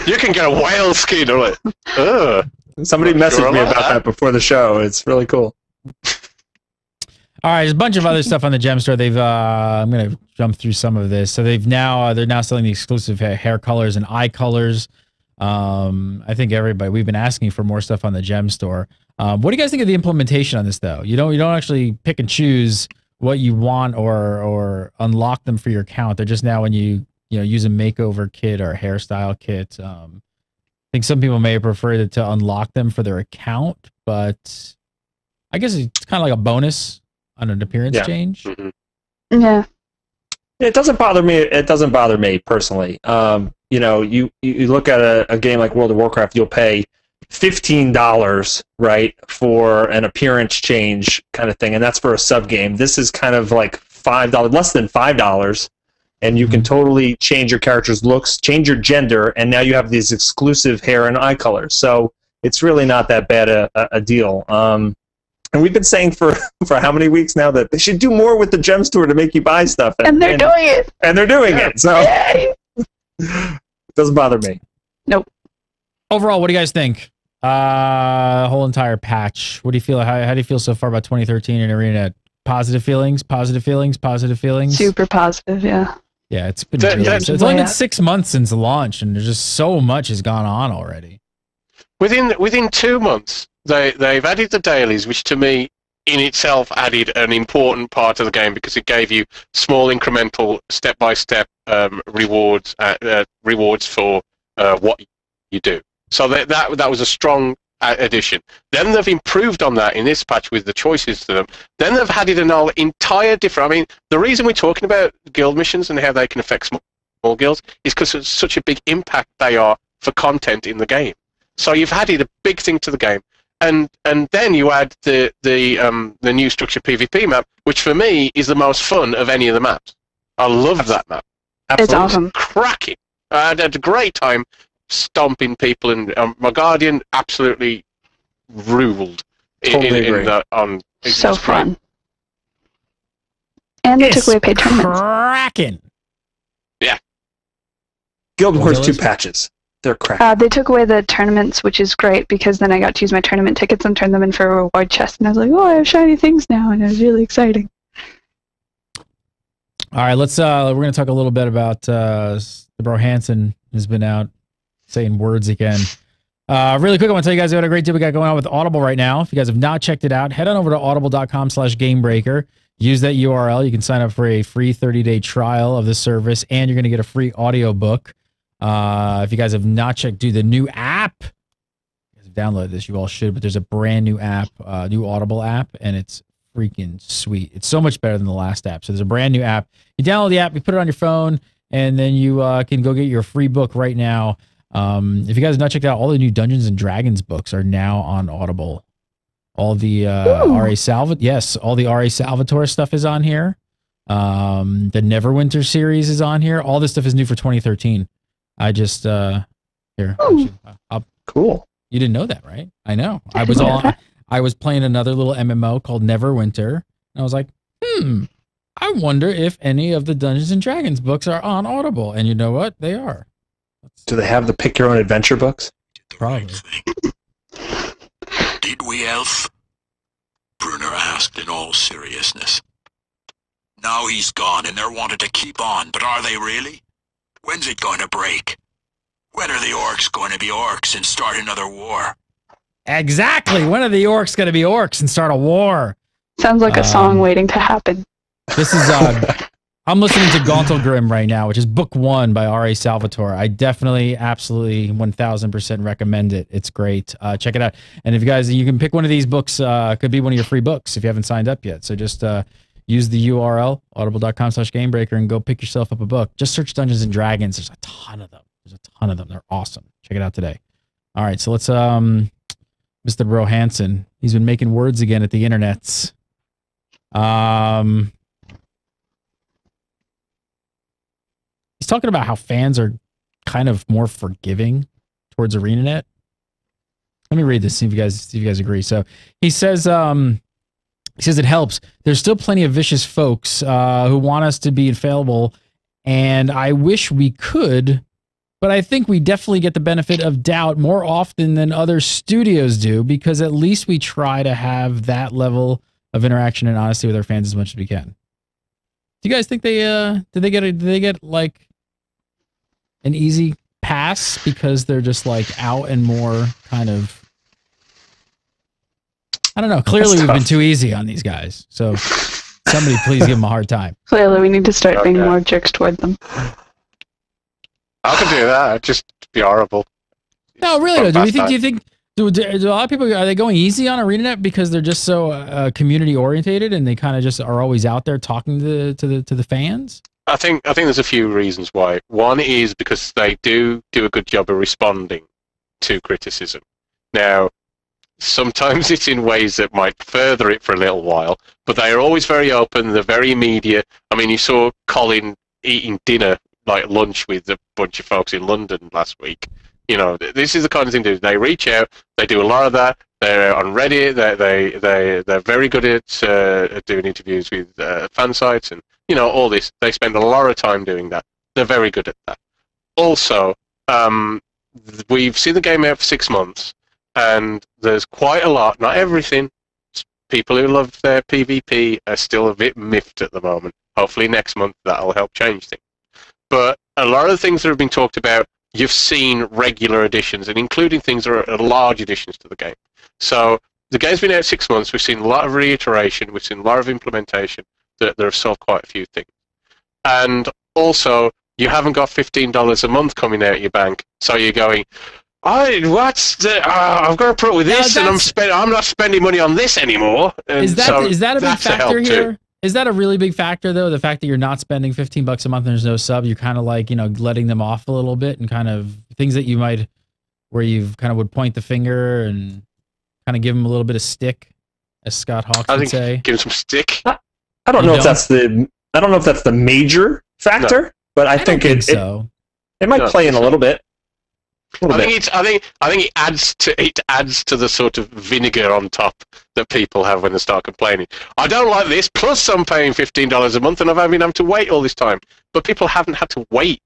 You can get a whale skin on it. Ugh. somebody Not messaged sure me about about that before the show. It's really cool. All right, there's a bunch of other stuff on the gem store. They've I'm gonna jump through some of this. So they're now selling the exclusive hair colors and eye colors. I think we've been asking for more stuff on the gem store. What do you guys think of the implementation on this though? You don't actually pick and choose what you want or unlock them for your account. They're just now when you use a makeover kit or a hairstyle kit. I think some people may prefer to unlock them for their account, but I guess it's kind of like a bonus on an appearance change. Mm-hmm. Yeah. It doesn't bother me. It doesn't bother me personally. You look at a game like World of Warcraft, you'll pay $15, right, for an appearance change kind of thing, and that's for a sub game. This is kind of like $5, less than $5, and you can totally change your character's looks, change your gender, and now you have these exclusive hair and eye colors. So it's really not that bad a deal. And we've been saying for how many weeks now that they should do more with the gem store to make you buy stuff. And they're doing it. And they're doing it. So Yay! it doesn't bother me. Nope. Overall, what do you guys think? Whole entire patch. What do you feel? How do you feel so far about 2013 in ArenaNet? Positive feelings? Positive feelings? Positive feelings? Super positive, yeah. Yeah, it's been really, it's only been 6 months since launch, and there's just so much has gone on already. Within 2 months, they've added the dailies, which to me in itself added an important part of the game because it gave you small incremental step-by-step rewards for what you do. So that was a strong addition. Then they've improved on that in this patch with the choices to them. Then they've added an entire different. I mean, the reason we're talking about guild missions and how they can affect small guilds is because it's such a big impact they are for content in the game. So you've added a big thing to the game, and then you add the new structured PvP map, which for me is the most fun of any of the maps. I love that map. Absolutely. It's awesome. Cracking. I had a great time stomping people, and my Guardian absolutely ruled. Totally agree. So fun. And they took away paid tournaments. Cracking. Yeah. Guild Wars 2 Dailies? patches. They're crap. They took away the tournaments, which is great because then I got to use my tournament tickets and turn them in for a reward chest, and I was like, oh, I have shiny things now, and it was really exciting. All right, we're going to talk a little bit about the bro Hanson has been out saying words again. Really quick, I want to tell you guys about a great deal we got going on with Audible right now. If you guys have not checked it out, head on over to audible.com/gamebreaker. Use that URL. You can sign up for a free 30-day trial of the service, and you're going to get a free audiobook. If you guys have not checked, the new app. If you guys have downloaded this, you all should, but there's a brand new app, new Audible app, and it's freaking sweet. It's so much better than the last app. So there's a brand new app. You download the app, you put it on your phone, and then you can go get your free book right now. If you guys have not checked out, all the new Dungeons and Dragons books are now on Audible. All the R.A. Salvatore stuff is on here. The Neverwinter series is on here. All this stuff is new for 2013. I just here. Cool. You didn't know that, right? I know. I was playing another little MMO called Neverwinter, and I was like, I wonder if any of the Dungeons and Dragons books are on Audible. And you know what? They are. Do they have the pick your own adventure books? Probably. the elf?" Bruner asked in all seriousness. "Now he's gone and they're wanted to keep on, but are they really? When's it going to break? When are the orcs going to be orcs and start another war?" Exactly. When are the orcs going to be orcs and start a war? Sounds like a song waiting to happen. This is I'm listening to Gauntlgrim right now, which is book 1 by R.A. Salvatore. I definitely, absolutely, 1000% recommend it. It's great. Check it out. And if you can pick one of these books, could be one of your free books if you haven't signed up yet. So just use the URL, audible.com/Gamebreaker, and go pick yourself up a book. Just search Dungeons and Dragons. There's a ton of them. They're awesome. Check it out today. All right, so let's, Mr. Johanson. He's been making words again at the internets. He's talking about how fans are kind of more forgiving towards ArenaNet. Let me read this, see if you guys agree. So he says it helps. There's still plenty of vicious folks who want us to be infallible, and I wish we could, but I think we definitely get the benefit of doubt more often than other studios do, because at least we try to have that level of interaction and honesty with our fans as much as we can. Do you guys think did they get like an easy pass because they're just like out and more kind of, I don't know. Clearly we've been too easy on these guys. So somebody please give them a hard time. Clearly we need to start being more jerks toward them. I could do that. It'd just be horrible. No, really though. Do you think do a lot of people, are they going easy on ArenaNet because they're just so community orientated and they kind of just are always out there talking to the fans? I think there's a few reasons why. One is because they do a good job of responding to criticism. Now, sometimes it's in ways that might further it for a little while, but they are always very open. They're very immediate. I mean, you saw Colin eating dinner, like lunch, with a bunch of folks in London last week. You know, this is the kind of thing they do. They reach out. They do a lot of that. They're on Reddit. They're very good at doing interviews with fan sites and, you know, all this. They spend a lot of time doing that. They're very good at that. Also, we've seen the game out for 6 months, and there's quite a lot. Not everything. People who love their PvP are still a bit miffed at the moment. Hopefully next month that'll help change things. But a lot of the things that have been talked about, you've seen regular additions, and including things that are large additions to the game. So the game's been out 6 months. We've seen a lot of reiteration. We've seen a lot of implementation that have solved quite a few things. And also, you haven't got $15 a month coming out of your bank, so you're going, I've got to put up with this, and I'm not spending money on this anymore. And is that a big factor here? Too. Is that a really big factor, though? The fact that you're not spending $15 a month and there's no sub, you're kind of like, you know, letting them off a little bit, and kind of things that you might, where you kind of would point the finger and kind of give them a little bit of stick, as Scott Hawks would say. Give them some stick. I don't know if that's the major factor, but I think it might play in a little bit. I think it adds to the sort of vinegar on top that people have when they start complaining. I don't like this. Plus, I'm paying $15 a month, and I've been having to wait all this time. But people haven't had to wait.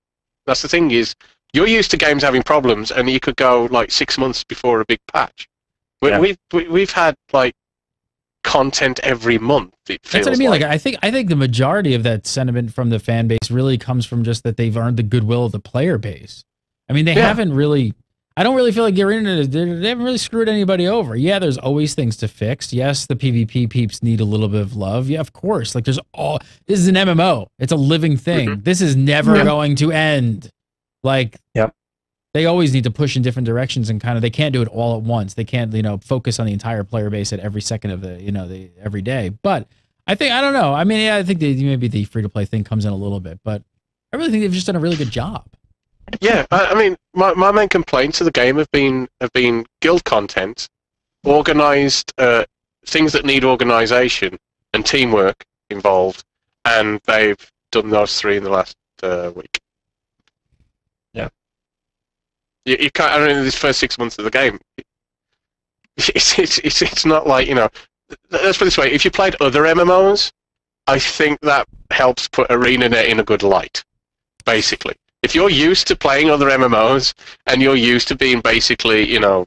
That's the thing, is you're used to games having problems, and you could go like 6 months before a big patch. We've had like content every month. That's what I mean. Like I think the majority of that sentiment from the fan base really comes from just that they've earned the goodwill of the player base. I mean, they haven't really. I don't really feel like they haven't really screwed anybody over. Yeah, there's always things to fix. Yes, the PvP peeps need a little bit of love. Yeah, of course. Like this is an MMO. It's a living thing. Mm-hmm. This is never going to end. Like, they always need to push in different directions, and kind of, they can't do it all at once. They can't, you know, focus on the entire player base at every second of the every day. But I don't know. I mean, yeah, I think maybe the free to play thing comes in a little bit, but I really think they've just done a really good job. Yeah, I mean, my main complaints of the game have been guild content, organized things that need organization and teamwork involved, and they've done those 3 in the last week. Yeah, you can't. I mean, these first 6 months of the game, it's not like, you know. Let's put it this way: if you played other MMOs, I think that helps put ArenaNet in a good light. Basically, if you're used to playing other MMOs and you're used to being basically, you know,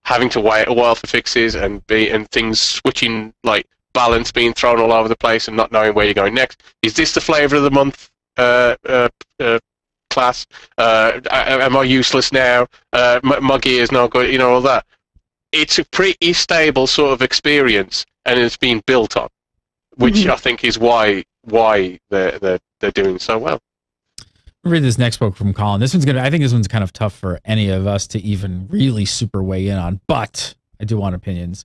having to wait a while for fixes and things switching, like balance being thrown all over the place and not knowing where you're going next. Is this the flavor of the month class? Am I useless now? My gear is not good. All that. It's a pretty stable sort of experience, and it's been built on, which I think is why they're doing so well. Read this next quote from Colin. I think this one's kind of tough for any of us to even really super weigh in on, but I do want opinions.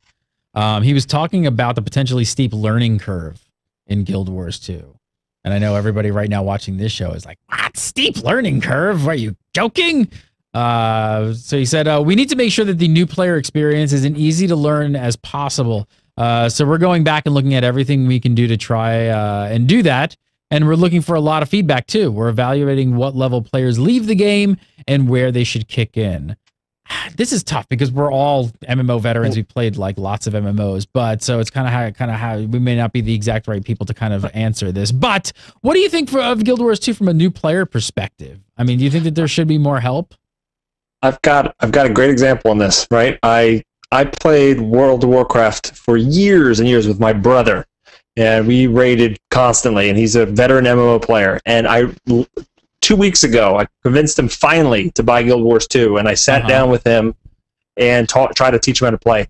He was talking about the potentially steep learning curve in Guild Wars 2. And I know everybody right now watching this show is like, what? Steep learning curve? Are you joking? So he said, we need to make sure that the new player experience is as easy to learn as possible. So we're going back and looking at everything we can do to try and do that. And we're looking for a lot of feedback too. We're evaluating what level players leave the game and where they should kick in. This is tough because we're all MMO veterans. We played like lots of MMOs, but so it's kind of how we may not be the exact right people to kind of answer this. But what do you think of Guild Wars 2 from a new player perspective? I mean, do you think that there should be more help? I've got a great example on this, right? I played World of Warcraft for years and years with my brother, and we raided constantly, and he's a veteran MMO player. And 2 weeks ago, I convinced him finally to buy Guild Wars 2, and I sat down with him and tried to teach him how to play.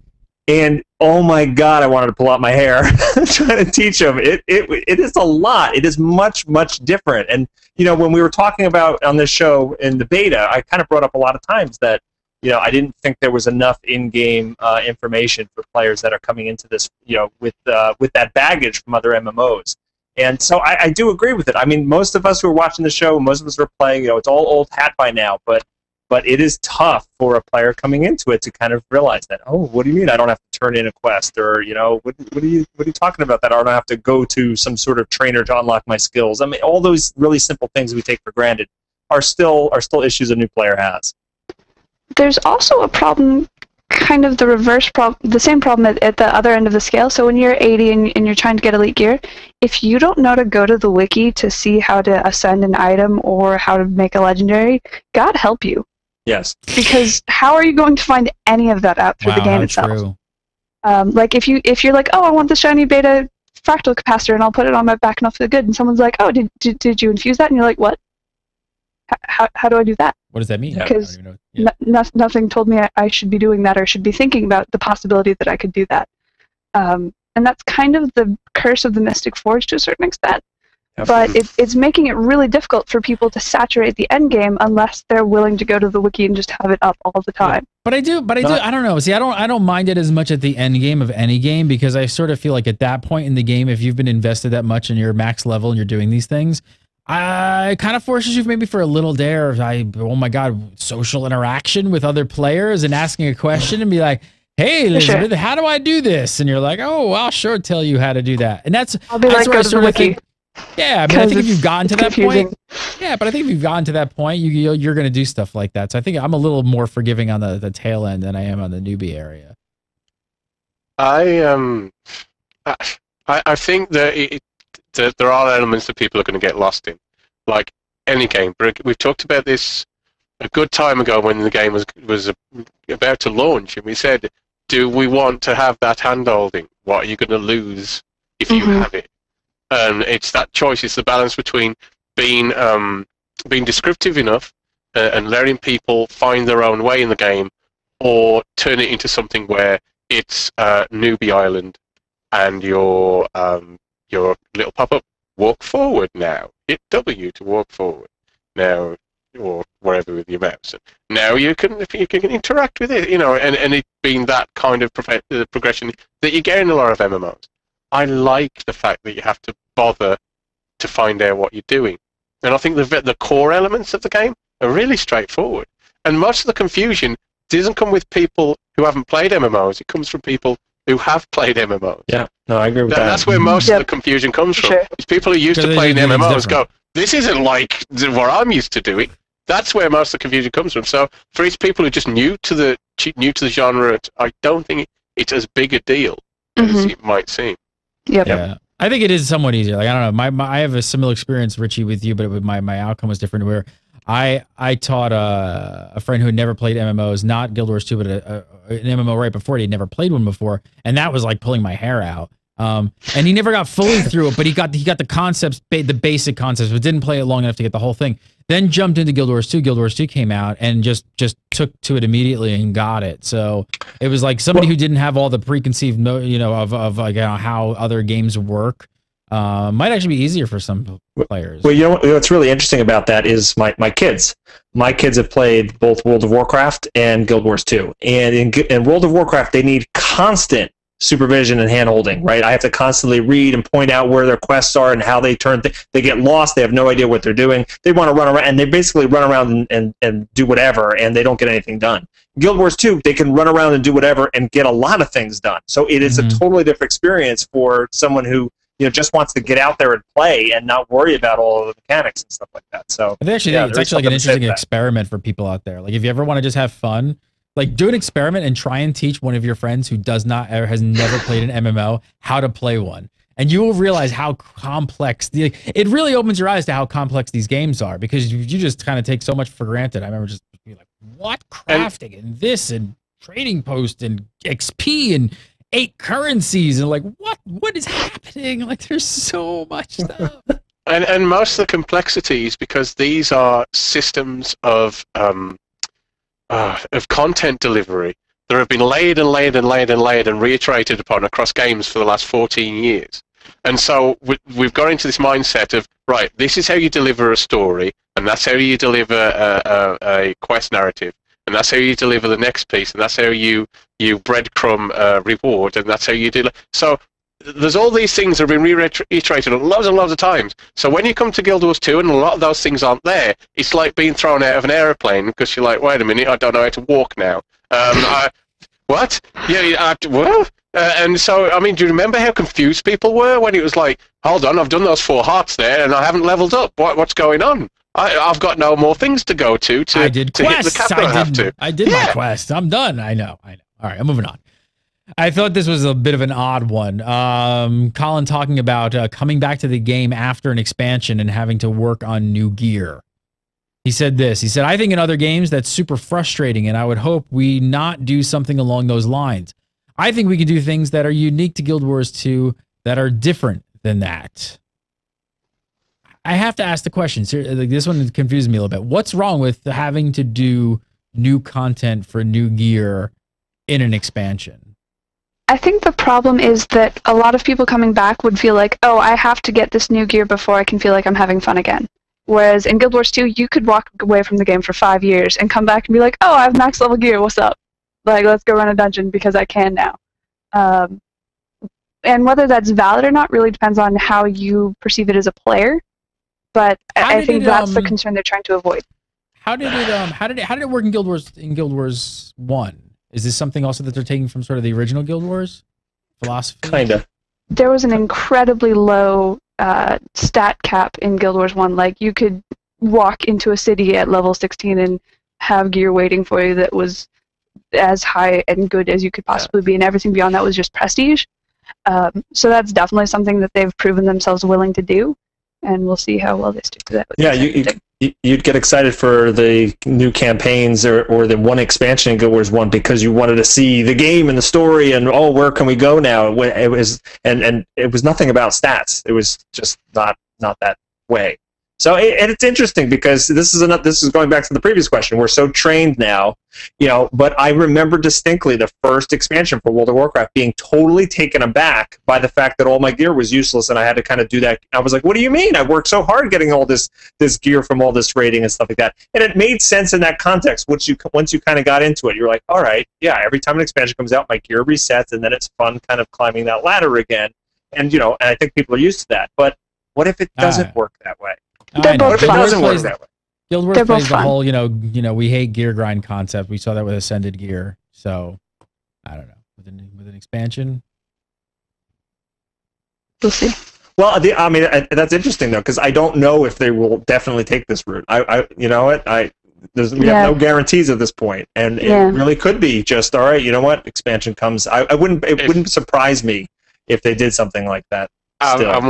And oh my God, I wanted to pull out my hair trying to teach him. It is a lot. It is much, much different. And when we were talking about on this show in the beta, I kind of brought up a lot of times that I didn't think there was enough in-game information for players that are coming into this, with that baggage from other MMOs. And so I do agree with it. I mean, most of us who are watching the show, most of us who are playing, it's all old hat by now, but it is tough for a player coming into it to kind of realize that, oh, what do you mean I don't have to turn in a quest, or what are you talking about that I don't have to go to some sort of trainer to unlock my skills? I mean, all those really simple things we take for granted are still issues a new player has. There's also a problem, kind of the reverse problem, the same problem at the other end of the scale. So when you're 80 and you're trying to get elite gear, if you don't know to go to the wiki to see how to ascend an item or how to make a legendary, God help you. Yes. Because how are you going to find any of that out through the game itself? True. Like if you're like, oh, I want the shiny beta fractal capacitor and I'll put it on my back and I'll feel good, and someone's like, oh, did you infuse that? And you're like, what? How do I do that? What does that mean? Because nothing told me I should be doing that or should be thinking about the possibility that I could do that. And that's kind of the curse of the Mystic Forge to a certain extent. But it's making it really difficult for people to saturate the end game unless they're willing to go to the wiki and just have it up all the time. But I don't know. See, I don't mind it as much at the end game of any game, because I sort of feel like at that point in the game, if you've been invested that much and you're max level and you're doing these things, it kind of forces you maybe for a little dare. Oh my God, social interaction with other players and asking a question and be like, hey, Elizabeth, how do I do this? And you're like, oh, I'll sure tell you how to do that. And I'll be like, go to the wiki. Yeah, I mean, I think if you've gotten to that point, but I think if you've gotten to that point, you're going to do stuff like that. So I think I'm a little more forgiving on the tail end than I am on the newbie area. I think that there are elements that people are going to get lost in, like any game. We've talked about this a good time ago when the game was about to launch, and we said, do we want to have that hand-holding? What are you going to lose if you have it? It's that choice. It's the balance between being descriptive enough and letting people find their own way in the game, or turn it into something where it's newbie island and your little pop-up, walk forward now, hit W to walk forward now, or wherever with your mouse. Now you can interact with it, and it being that kind of progression that you get in a lot of MMOs. I like the fact that you have to bother to find out what you're doing. And I think the core elements of the game are really straightforward. And most of the confusion doesn't come with people who haven't played MMOs. It comes from people who have played MMOs. Yeah, no, I agree with that. That's where most of the confusion comes from. Sure. It's people who used to playing MMOs go, this isn't like what I'm used to doing. That's where most of the confusion comes from. So for each people who are just new to the genre, I don't think it's as big a deal as it might seem. Yep. Yeah, I think it is somewhat easier. Like, I don't know, I have a similar experience, Richie, with you, but my outcome was different. Where I taught a friend who had never played MMOs, not Guild Wars 2, but an MMO right before it. He'd never played one before, and that was like pulling my hair out. And he never got fully through it, but he got the concepts, the basic concepts, but didn't play it long enough to get the whole thing. Then jumped into Guild Wars 2. Guild Wars 2 came out and just took to it immediately and got it. So it was like somebody who didn't have all the preconceived, of like how other games work. Might actually be easier for some players. Well, you know what's really interesting about that is my kids. My kids have played both World of Warcraft and Guild Wars 2. And in World of Warcraft, they need constant supervision and hand-holding, right? I have to constantly read and point out where their quests are and how they turn. They get lost. They have no idea what they're doing. They want to run around, and they basically run around and do whatever, and they don't get anything done. Guild Wars 2, they can run around and do whatever and get a lot of things done. So it is a totally different experience for someone who just wants to get out there and play and not worry about all of the mechanics and stuff like that. So it's actually like an interesting experiment for people out there. Like if you ever want to just have fun, like do an experiment and try and teach one of your friends who has never played an MMO how to play one. And you will realize how complex it really opens your eyes to how complex these games are, because you just kind of take so much for granted. I remember just being like, what crafting and this and trading post and XP and 8 currencies and like what is happening? Like there's so much stuff. And most of the complexity is because these are systems of content delivery that have been laid and laid and laid and laid and reiterated upon across games for the last 14 years. And so we've got into this mindset of, right, this is how you deliver a story, and that's how you deliver a quest narrative, and that's how you deliver the next piece, and that's how you breadcrumb reward, and that's how you do. So there's all these things that have been reiterated loads and loads of times. So when you come to Guild Wars 2 and a lot of those things aren't there, it's like being thrown out of an aeroplane because you're like, wait a minute, I don't know how to walk now. What? Yeah, what? And so, I mean, do you remember how confused people were when it was like, hold on, I've done those 4 hearts there and I haven't leveled up. What's going on? I've got no more things to go to I did quests. Hit the capital I have to. I did my quest. I'm done. I know. All right, I'm moving on. I thought this was a bit of an odd one. Colin talking about coming back to the game after an expansion and having to work on new gear. He said this. He said, I think in other games that's super frustrating, and I would hope we not do something along those lines. I think we can do things that are unique to Guild Wars 2 that are different than that. I have to ask the question. This one confused me a little bit. What's wrong with having to do new content for new gear in an expansion? I think the problem is that a lot of people coming back would feel like, oh, I have to get this new gear before I can feel like I'm having fun again. Whereas in Guild Wars 2, you could walk away from the game for 5 years and come back and be like, oh, I have max level gear, what's up? Like, let's go run a dungeon because I can now. And whether that's valid or not really depends on how you perceive it as a player. But I think that's the concern they're trying to avoid. How did it work in Guild Wars 1? Is this something also that they're taking from sort of the original Guild Wars philosophy? Kinda. There was an incredibly low stat cap in Guild Wars 1. Like, you could walk into a city at level 16 and have gear waiting for you that was as high and good as you could possibly be, and everything beyond that was just prestige. So that's definitely something that they've proven themselves willing to do, and we'll see how well they stick to that. Yeah, you'd get excited for the new campaigns or the one expansion in Guild Wars 1 because you wanted to see the game and the story and, oh, where can we go now? It was and it was nothing about stats. It was just not that way. So and it's interesting because this is going back to the previous question. We're so trained now, but I remember distinctly the first expansion for World of Warcraft being totally taken aback by the fact that all my gear was useless and I had to kind of do that. I was like, what do you mean? I worked so hard getting all this gear from all this raiding and stuff like that. And it made sense in that context. Once you kind of got into it, you're like, all right, yeah, every time an expansion comes out, my gear resets and then it's fun kind of climbing that ladder again. And, and I think people are used to that. But what if it doesn't work that way? They're both fun. It doesn't work that way. Guild Wars plays the whole, we hate gear grind concept. We saw that with Ascended Gear. So, I don't know. With an expansion, we'll see. Well, I mean, that's interesting though, because I don't know if they will definitely take this route. We have no guarantees at this point, and it really could be just all right. You know what? Expansion comes. It wouldn't surprise me if they did something like that. I'm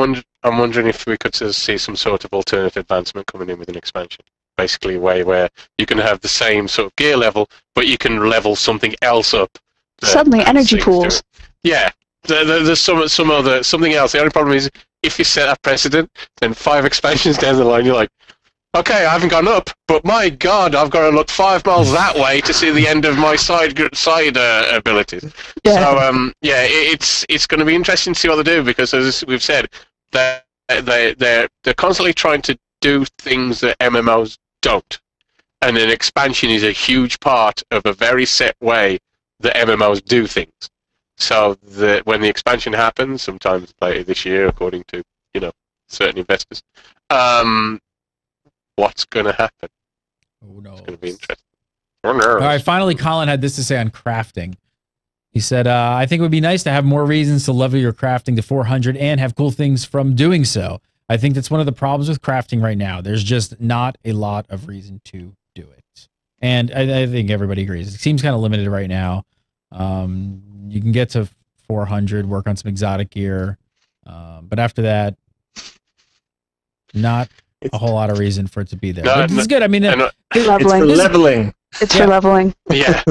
wondering if we could see some sort of alternate advancement coming in with an expansion. basically a way where you can have the same sort of gear level, but you can level something else up. Suddenly, energy pools. Yeah, there's something else. The only problem is if you set a precedent, then 5 expansions down the line, you're like, okay, I haven't gone up, but my God, I've got to look 5 miles that way to see the end of my side abilities. Yeah. So it's going to be interesting to see what they do, because as we've said, they're constantly trying to do things that MMOs don't, and an expansion is a huge part of a very set way that MMOs do things. So when the expansion happens, sometimes later this year, according to certain investors, what's going to happen? Who knows? It's going to be interesting. Who knows? All right, finally, Colin had this to say on crafting. He said, I think it would be nice to have more reasons to level your crafting to 400 and have cool things from doing so. I think that's one of the problems with crafting right now. There's just not a lot of reason to do it. And I think everybody agrees. It seems kind of limited right now. You can get to 400, work on some exotic gear. But after that, not a whole lot of reason for it to be there. But it's good. I mean, it's for leveling. It's for leveling. Yeah.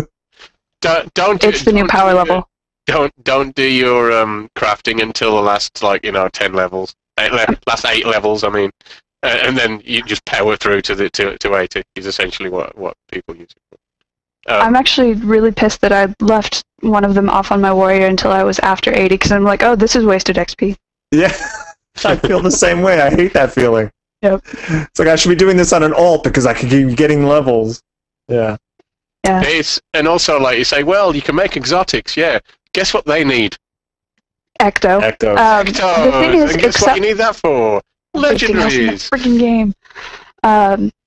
Don't. It's the new power level. Don't do your crafting until the last 10 levels. Last 8 levels. I mean, and then you just power through to 80. Is essentially what people use it for. I'm actually really pissed that I left one of them off on my warrior until I was after 80, because I'm like, oh, this is wasted XP. Yeah, I feel the same way. I hate that feeling. Yep. It's like I should be doing this on an alt because I could keep getting levels. Yeah. Yeah. And also, like you say, well, you can make exotics. Yeah. Guess what they need? Ecto. Ectos. The thing is, and guess what you need that for? Legendaries. Freaking game.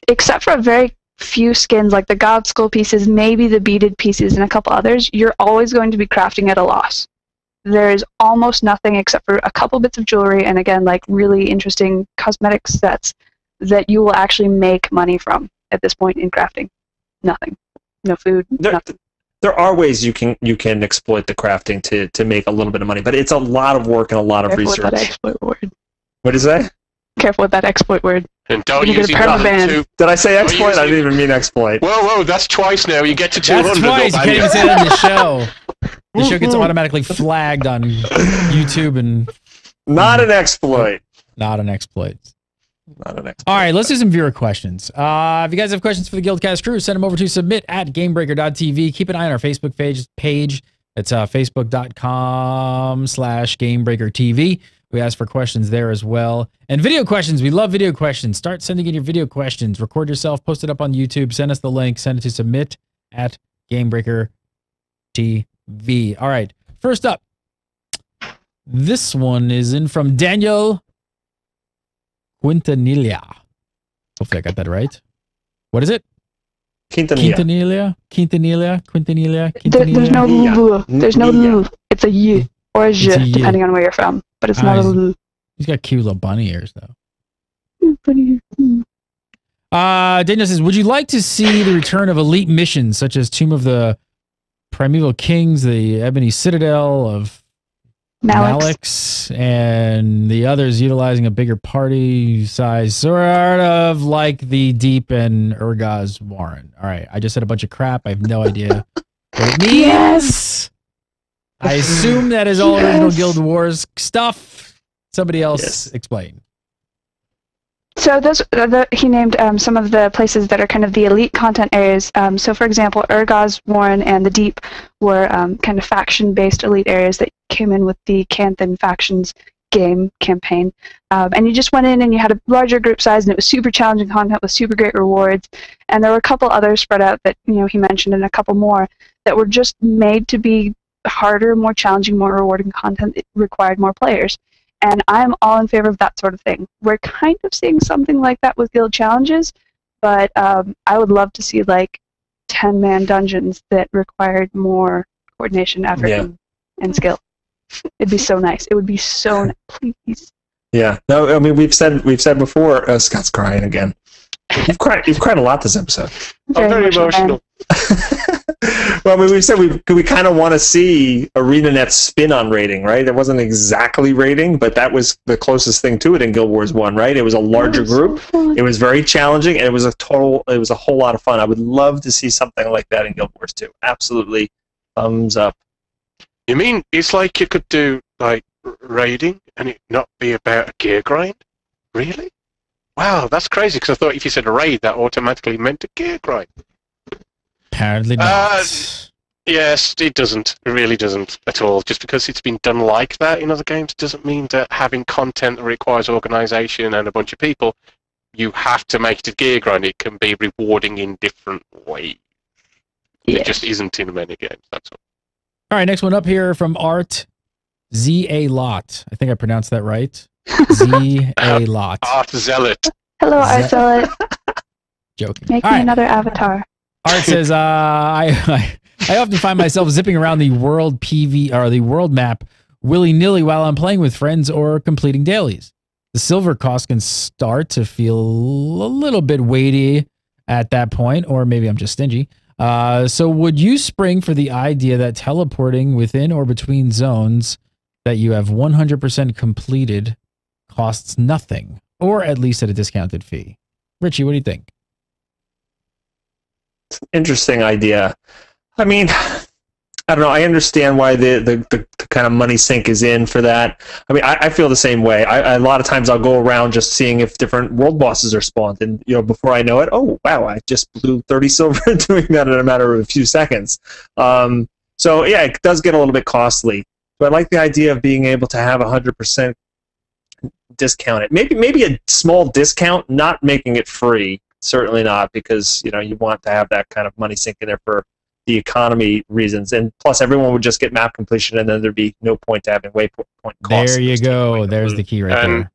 Except for a very few skins, like the God Skull pieces, maybe the beaded pieces, and a couple others, you're always going to be crafting at a loss. There is almost nothing except for a couple bits of jewelry, and again, like really interesting cosmetic sets that you will actually make money from at this point in crafting. Nothing. No food. Nothing. There are ways you can exploit the crafting to make a little bit of money, but it's a lot of work and a lot of research. With that exploit word. What did you say? Careful with that exploit word. And don't use it. Did I say exploit? I didn't even mean exploit. Whoa, that's twice now. You get to 200. That's twice. You can't even say that on the show. The show gets automatically flagged on YouTube and... Not an exploit. Not an exploit. Not an exploit. All right, let's do some viewer questions. If you guys have questions for the GuildCast crew, send them over to submit@gamebreaker.tv. Keep an eye on our Facebook page. It's facebook.com/GamebreakerTV. We ask for questions there as well. And video questions. We love video questions. Start sending in your video questions. Record yourself. Post it up on YouTube. Send us the link. Send it to submit@GamebreakerTV. All right. First up. This one is in from Daniel Quintanilla. Hopefully I got that right. What is it? Quintanilla. There's no lulu. There's no lulu. It's a y or a j, depending on where you're from. But it's not a lulu. He's got cute little bunny ears, though. Daniel says, would you like to see the return of elite missions, such as Tomb of the Primeval Kings, the Ebony Citadel of Malix, and the others utilizing a bigger party size, sort of like the Deep and Urgaz Warren? All right, I just said a bunch of crap. I have no idea what it means. Yes! I assume that is all original Guild Wars stuff. Somebody else explain. So those he named some of the places that are kind of the elite content areas. So for example, Urgaz, Warren, and the Deep were kind of faction-based elite areas that came in with the Canthan Factions game campaign. And you just went in and you had a larger group size, and it was super challenging content with super great rewards. And there were a couple others spread out that he mentioned, and a couple more that were just made to be harder, more challenging, more rewarding content that required more players. And I'm all in favor of that sort of thing. We're kind of seeing something like that with guild challenges, but I would love to see like 10-man dungeons that required more coordination, effort, and skill. It'd be so nice. It would be so nice. Please. Yeah. No, I mean we've said before. Scott's crying again. You've cried a lot this episode. I'm very emotional. Well, I mean, we said we kind of want to see ArenaNet's spin on raiding, right? It wasn't exactly raiding, but that was the closest thing to it in Guild Wars 1, right? It was a larger group. It was very challenging, and it was a whole lot of fun. I would love to see something like that in Guild Wars 2. Absolutely, thumbs up. You mean it's like you could do like raiding and it not be about a gear grind? Really? Wow, that's crazy. Because I thought if you said raid, that automatically meant a gear grind. Apparently not. Yes, it doesn't. It really doesn't at all. Just because it's been done like that in other games doesn't mean that having content that requires organisation and a bunch of people, you have to make it a gear grind. It can be rewarding in different ways. Yes. It just isn't in many games, that's all. All right, next one up here from Art Z.A. Lot. I think I pronounced that right. Z.A. Lot. Art Zealot. Hello, Art Zealot. Joking. Make All me right. another avatar. Art says, I often find myself zipping around the world the world map willy-nilly while I'm playing with friends or completing dailies. The silver cost can start to feel a little bit weighty at that point, or maybe I'm just stingy. So would you spring for the idea that teleporting within or between zones that you have 100% completed costs nothing, or at least at a discounted fee? Richie, what do you think? Interesting idea. I mean, I don't know. I understand why the kind of money sink is in for that. I mean, I feel the same way. A lot of times I'll go around just seeing if different world bosses are spawned, and before I know it, oh wow, I just blew 30 silver doing that in a matter of a few seconds. So yeah, it does get a little bit costly. But I like the idea of being able to have 100% discount it. Maybe a small discount, not making it free. Certainly not, because you want to have that kind of money sink in there for the economy reasons, and plus everyone would just get map completion, and then there'd be no point to having waypoint costs. There you go. There's the key right there.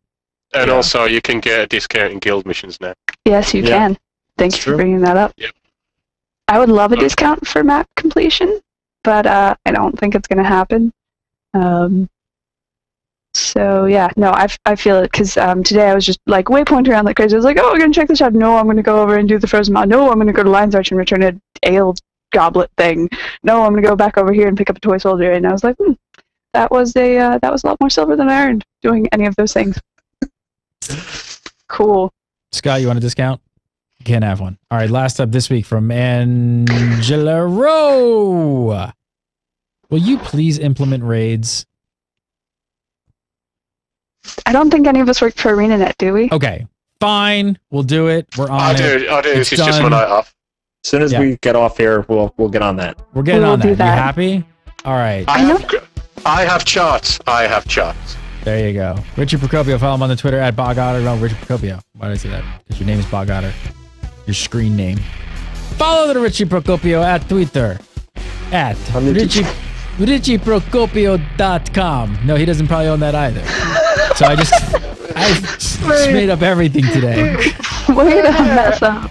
And also, you can get a discount in guild missions now. Yes, you can. Thank you for bringing that up. Yep. I would love a discount for map completion, but I don't think it's going to happen. So yeah, no, I feel it, because today I was just like waypointing around like crazy. I was like, oh, we're gonna check this out. No, I'm gonna go over and do the frozen mod. No, I'm gonna go to Lion's Arch and return a ale goblet thing. No, I'm gonna go back over here and pick up a toy soldier. And I was like, that was a lot more silver than I earned doing any of those things. Cool. Scott, you want a discount? You can't have one. All right, last up this week from Angela Rowe. Will you please implement raids? I don't think any of us worked for ArenaNet, do we? Okay, fine. We'll do it. We're on it. I do. It's It's just my night off. As soon as we get off here, we'll get on that. We're getting on that. do You that. happy? All right. I have charts. There you go. Richard Procopio. Follow him on the Twitter at Bogotter. No, Richard Procopio. Why did I say that? Because your name is Bogotter. Your screen name. Follow the Richie Procopio at Twitter at RichieProcopio.com. No, he doesn't probably own that either. So I just made up everything today. Way to mess up.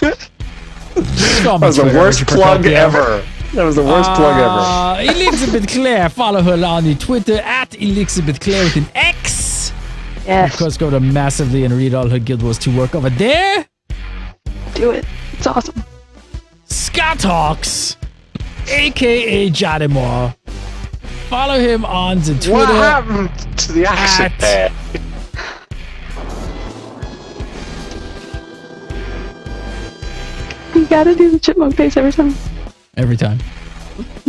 That was the worst plug ever. That was the worst plug ever. Elizabeth Clare. Follow her on the Twitter at Elizabeth Clare with an X. Yes. Of course, go to Massively and read all her Guild Wars 2 work over there. Do it. It's awesome. Scott Hawks, a.k.a. Jadimore. Follow him on the Twitter. What happened to the accent there? You gotta do the chipmunk face every time. Every time.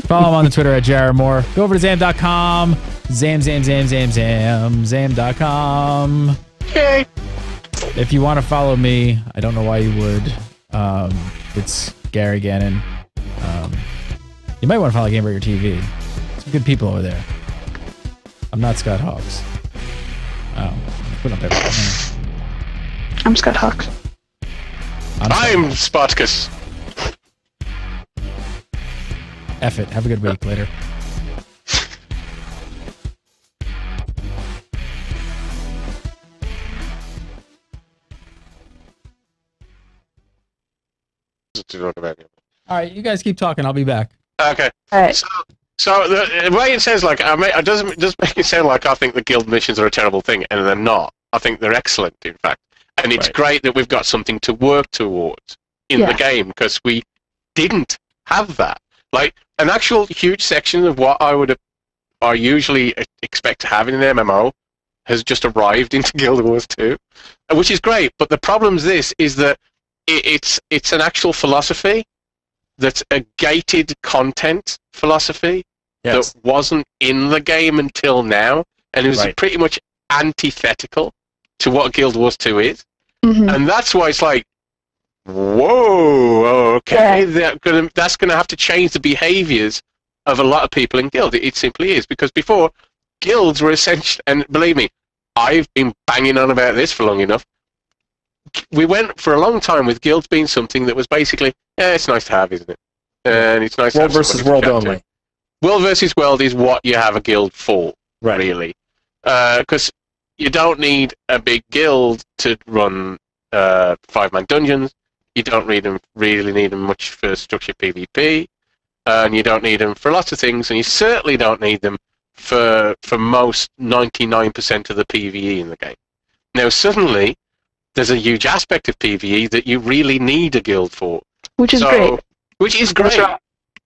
Follow him on the Twitter at Jaramore. Go over to Zam.com. Zam.com. Yay! If you want to follow me, I don't know why you would. It's Gary Gannon. You might want to follow Gamebreaker TV. Some good people over there. I'm not Scott Hawks. Oh, put up everything. I'm Scott Hawks. I'm Spartacus. F it. Have a good week. Later. All right, you guys keep talking. I'll be back. Okay. All right. So the way it says, like, it does make it sound like I think the guild missions are a terrible thing, and they're not. I think they're excellent, in fact. And it's great that we've got something to work towards in the game, because we didn't have that. Like an actual huge section of what I usually expect to have in an MMO has just arrived into Guild Wars 2, which is great. But the problem is that it's an actual philosophy that's a gated content philosophy that wasn't in the game until now, and it was pretty much antithetical to what Guild Wars 2 is. And that's why it's like, whoa, okay, that's gonna have to change the behaviors of a lot of people in Guild. It simply is, because before, guilds were essential, and believe me, I've been banging on about this for long enough. We went for a long time with guilds being something that was basically, it's nice to have, isn't it? And it's nice to have world versus world only. World versus world is what you have a guild for, really. Because you don't need a big guild to run 5-man dungeons. You don't really need them much for structured PvP. And you don't need them for lots of things, and you certainly don't need them for most 99% of the PvE in the game. Now suddenly, there's a huge aspect of PvE that you really need a guild for. Which is great. Which is great.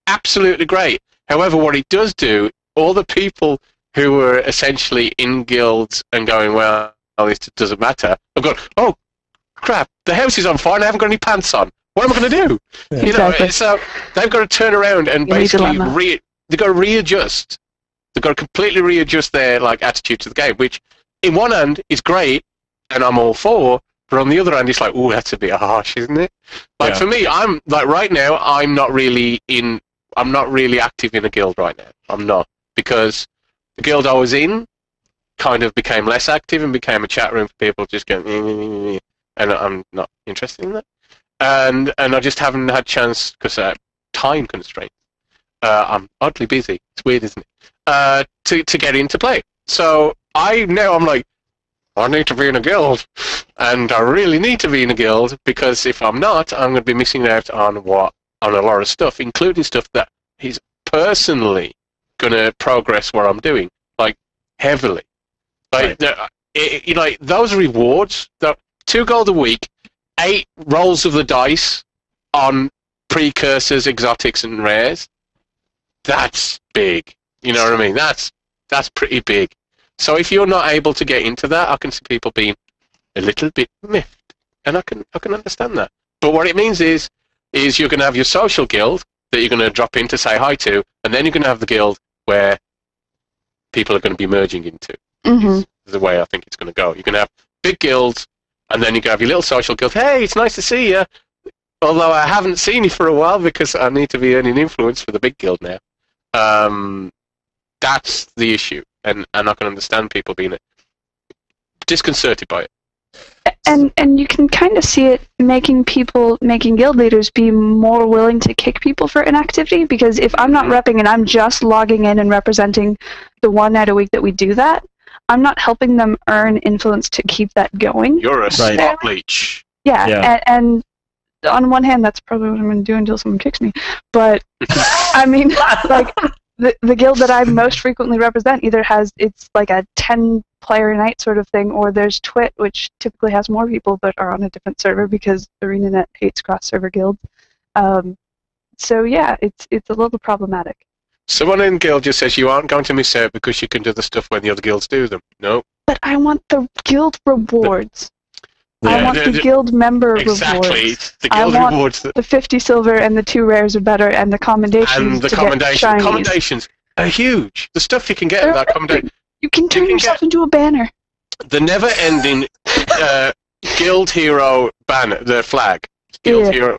Absolutely great. However, what it does do, all the people who were essentially in guilds and going, well, this doesn't matter, have gone, oh, crap, the house is on fire and I haven't got any pants on. What am I going to do? You know, so they've got to turn around and basically they've got to readjust. They've got to completely readjust their attitude to the game, which in one hand is great, and I'm all for. But on the other hand, it's like, ooh, that's a bit harsh, isn't it? Like for me, I'm right now, I'm not really active in a guild right now. I'm not, because the guild I was in kind of became less active and became a chat room for people just going, and I'm not interested in that. And I just haven't had chance because time constraints. I'm oddly busy. It's weird, isn't it? To get into play. So I'm like, I need to be in a guild, and I really need to be in a guild, because if I'm not, I'm going to be missing out on a lot of stuff, including stuff that is personally going to progress what I'm doing, heavily. Those rewards, 2 gold a week, 8 rolls of the dice on precursors, exotics, and rares. That's big. You know what I mean? That's pretty big. So if you're not able to get into that, I can see people being a little bit miffed, and I can understand that. But what it means is you're going to have your social guild that you're going to drop in to say hi to, and then you're going to have the guild where people are going to be merging into. Is the way I think it's going to go. You're going to have big guilds, and then you can have your little social guild. Hey, it's nice to see you. Although I haven't seen you for a while because I need to be earning influence for the big guild now. That's the issue, and I can understand people being disconcerted by it. And you can kind of see it making guild leaders be more willing to kick people for inactivity, because if I'm not repping and I'm just logging in and representing the one night a week that we do that, I'm not helping them earn influence to keep that going. You're a spot leech. Yeah. And on one hand, that's probably what I'm going to do until someone kicks me. But, I mean, the guild that I most frequently represent either it's like a 10-player night sort of thing, or there's Twit, which typically has more people but are on a different server because ArenaNet hates cross-server guilds. So, yeah, it's a little problematic. Someone in guild just says you aren't going to miss out because you can do the stuff when the other guilds do them. No. But I want the guild rewards. I want the guild member rewards. The guild rewards. The 50 silver and the 2 rares are better, and the commendations. And the commendations are huge. The stuff you can get in that commendation. You can turn yourself into a banner. The never-ending guild hero banner, the flag. Guild hero.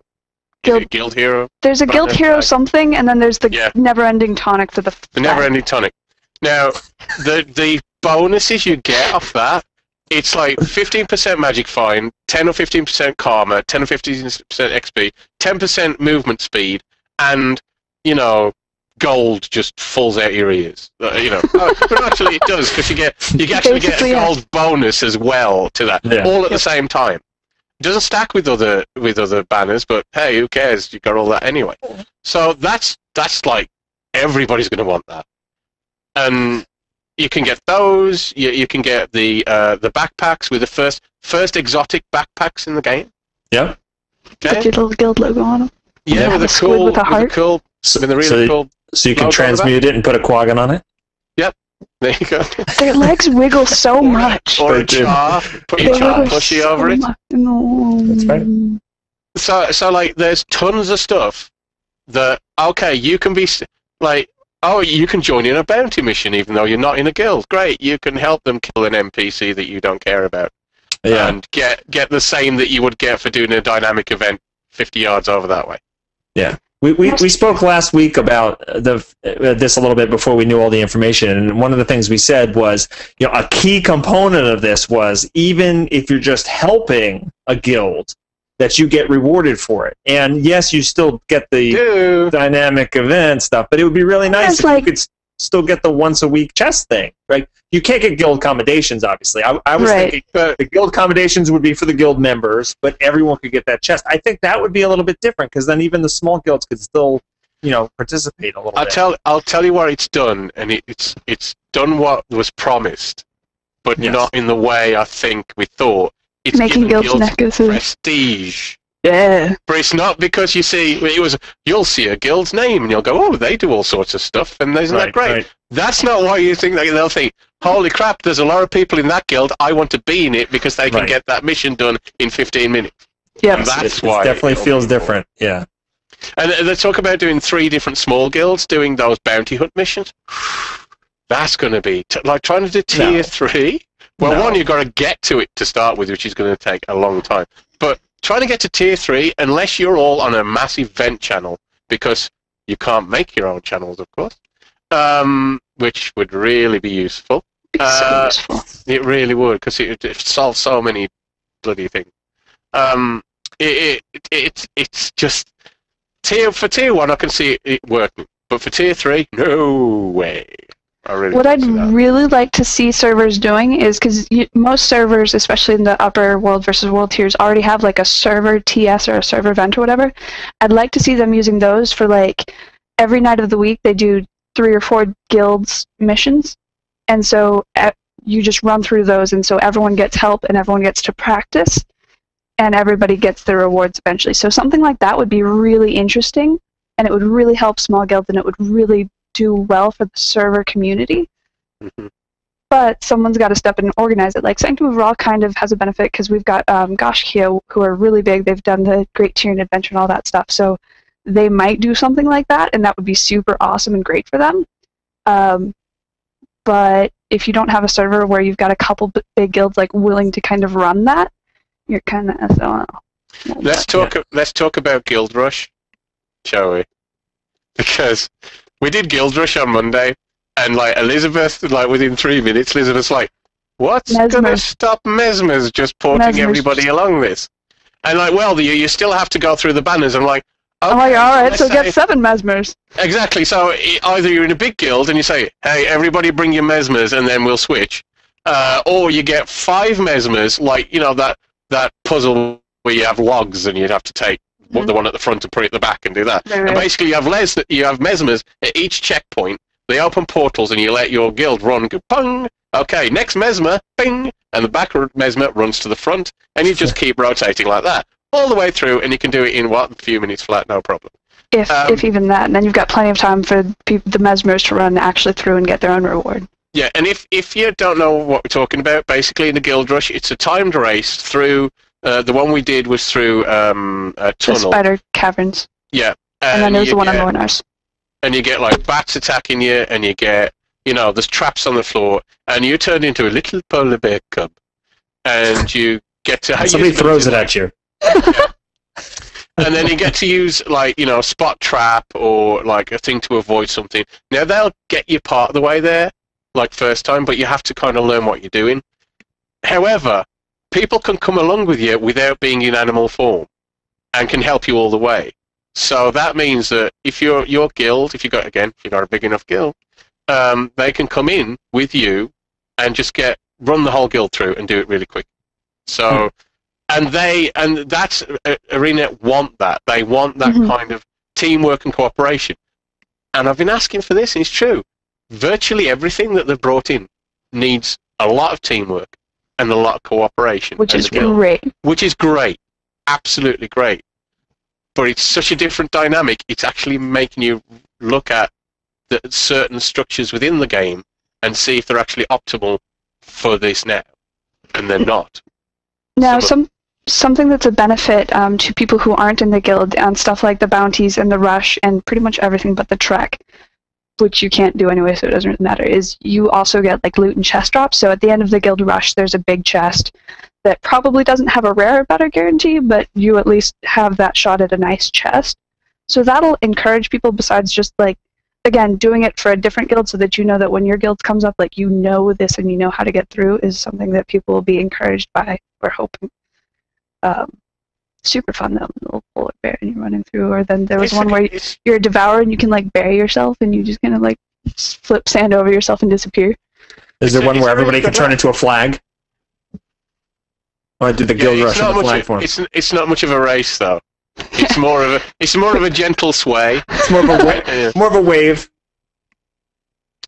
Guild hero. There's a guild hero flag. Something, and then there's the never-ending tonic for the flag. The never-ending tonic. Now, the bonuses you get off that. It's like 15% magic fine, 10 or 15% karma, 10 or 15% XP, 10% movement speed, and, gold just falls out your ears. But actually it does, because you actually get a gold bonus as well to that, all at the same time. It doesn't stack with other banners, but hey, who cares? You got all that anyway. So that's like, everybody's going to want that. And you can get those. You can get the backpacks with the first exotic backpacks in the game. Yeah. Okay. With your little guild logo on them. Yeah, with a a squid cool, with a heart. cool, with a really cool. So you can logo on the transmute it and put a quaggin on it? Yep. There you go. Their legs wiggle so much. Or a They do. char. Put They your char wiggle plushie so over it. much. No. That's right. So like, there's tons of stuff that, okay, you can be, like, oh, you can join in a bounty mission even though you're not in a guild. Great, you can help them kill an NPC that you don't care about. Yeah. And get the same that you would get for doing a dynamic event 50 yards over that way. Yeah. We spoke last week about this a little bit before we knew all the information, and one of the things we said was, a key component of this was, even if you're just helping a guild, that you get rewarded for it. And yes, you still get the dynamic event stuff, but it would be really nice if you could still get the once a week chest thing, right? You can't get guild accommodations, obviously. I was thinking the guild accommodations would be for the guild members, but everyone could get that chest. I think that would be a little bit different, because then even the small guilds could still, participate a little bit. I'll tell you what it's done, and it's done what was promised, but not in the way I think we thought. It's making guilds necklaces. Prestige. Yeah. But it's not because you see, you'll see a guild's name and you'll go, oh, they do all sorts of stuff, and isn't that great? Right. That's not why you think. They'll think, holy crap, there's a lot of people in that guild, I want to be in it because they can get that mission done in 15 minutes. Yeah, and that's why. It definitely feels different, yeah. And they talk about doing 3 different small guilds, doing those bounty hunt missions. That's going to be, like trying to do tier 3. Well, one, you've got to get to it to start with, which is going to take a long time. But trying to get to tier 3, unless you're all on a massive vent channel, because you can't make your own channels, of course, which would really be useful. So useful. It really would, because it solves so many bloody things. It's just for tier 1, I can see it working, but for tier 3, no way. What I'd really like to see servers doing is, because most servers, especially in the upper world versus world tiers, already have like a server TS or a server event or whatever. I'd like to see them using those for like every night of the week. They do 3 or 4 guilds missions, and so you just run through those, and so everyone gets help and everyone gets to practice, and everybody gets their rewards eventually. So something like that would be really interesting, and it would really help small guilds, and it would really do well for the server community. But someone's got to step in and organize it. Like Sanctum of Ra kind of has a benefit, because we've got Goshkia, who are really big. They've done the Great Tyrian Adventure and all that stuff, so they might do something like that, and that would be super awesome and great for them. But if you don't have a server where you've got a couple big guilds like willing to kind of run that, you're kind of SOL. Let's talk about Guild Rush, shall we? Because we did Guild Rush on Monday, and like Elizabeth, like within 3 minutes, Elizabeth's like, "What's gonna stop Mesmers just porting everybody along this?" And like, well, you still have to go through the banners. I'm like, okay, all right, so get 7 Mesmers. Exactly. So either you're in a big guild and you say, "Hey, everybody, bring your Mesmers," and then we'll switch, or you get 5 Mesmers, like that puzzle where you have logs and you'd have to take the one at the front and put it at the back and do that. Right. And basically you have Mesmers at each checkpoint. They open portals and you let your guild run, go pung, okay, next Mesmer, ping, and the back Mesmer runs to the front, and you just keep rotating like that all the way through, and you can do it in a few minutes flat, no problem. If even that, and then you've got plenty of time for the Mesmers to run actually through and get their own reward. Yeah, and if you don't know what we're talking about, basically in a Guild Rush, it's a timed race through. The one we did was through a tunnel. The spider caverns. Yeah. And then there was the one on Lornars. And you get like bats attacking you, and you get, there's traps on the floor, and you turn into a little polar bear cub, and you get to. Somebody throws it at you. Yeah. And then you get to use spot trap or like a thing to avoid something. Now they'll get you part of the way there, like first time, but you have to kind of learn what you're doing. However, people can come along with you without being in animal form and can help you all the way. So that means that if your guild, if you've got a big enough guild, they can come in with you and just run the whole guild through and do it really quick. So, and that's ArenaNet want that. They want that kind of teamwork and cooperation. And I've been asking for this, and it's true. Virtually everything that they've brought in needs a lot of teamwork and a lot of cooperation. Which is great. Which is great. Absolutely great. but it's such a different dynamic. It's actually making you look at the certain structures within the game and see if they're actually optimal for this now, and they're not. Now, something that's a benefit to people who aren't in the guild on stuff like the bounties and the rush and pretty much everything but the trek, which you can't do anyway, so it doesn't really matter, is you also get like loot and chest drops. So at the end of the guild rush, there's a big chest that probably doesn't have a rare better guarantee, but you at least have that shot at a nice chest. So that'll encourage people, besides just like, again, doing it for a different guild so that you know that when your guild comes up, like, you know this and you know how to get through, is something that people will be encouraged by, we're hoping. Super fun though, the little polar bear and you're running through, or then there was one where you're a devourer and you can like bury yourself and you just kind of like flip sand over yourself and disappear. Is there one where everybody can turn into a flag? Or did the guild rush on the flag form? It's not much of a race though. It's more of a gentle sway. It's more of a more of a wave.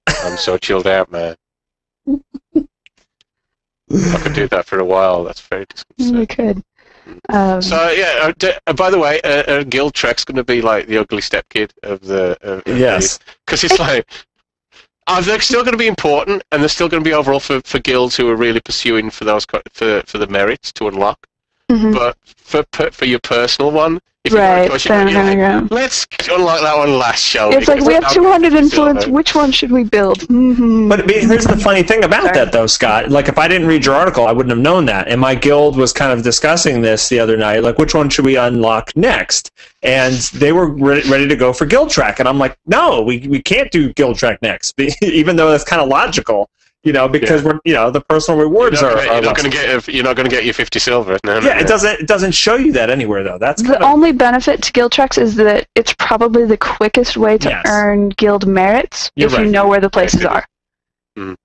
I'm so chilled out, man. I could do that for a while. That's very disconcerting. You could. So yeah. By the way, a guild trek's going to be like the ugly stepkid of the. Yes. Because it's like, they're still going to be important, and they're still going to be overall for guilds who are really pursuing for those for the merits to unlock. Mm-hmm. But for your personal one, if right, you're let's unlock that one last, shall we? It's like, we have 200 influence, which one should we build? Mm-hmm. But here's the funny thing about that, though, Scott. Like, if I didn't read your article, I wouldn't have known that. And my guild was kind of discussing this the other night, like, which one should we unlock next? And they were ready to go for Guild Track. And I'm like, no, we can't do Guild Track next, even though that's kind of logical. You know, because we're, you know, the personal rewards are. You're not going to get your 50 silver. No, it doesn't show you that anywhere though. That's the only benefit to guild tracks is that it's probably the quickest way to earn guild merits if you know where the places are. Mm.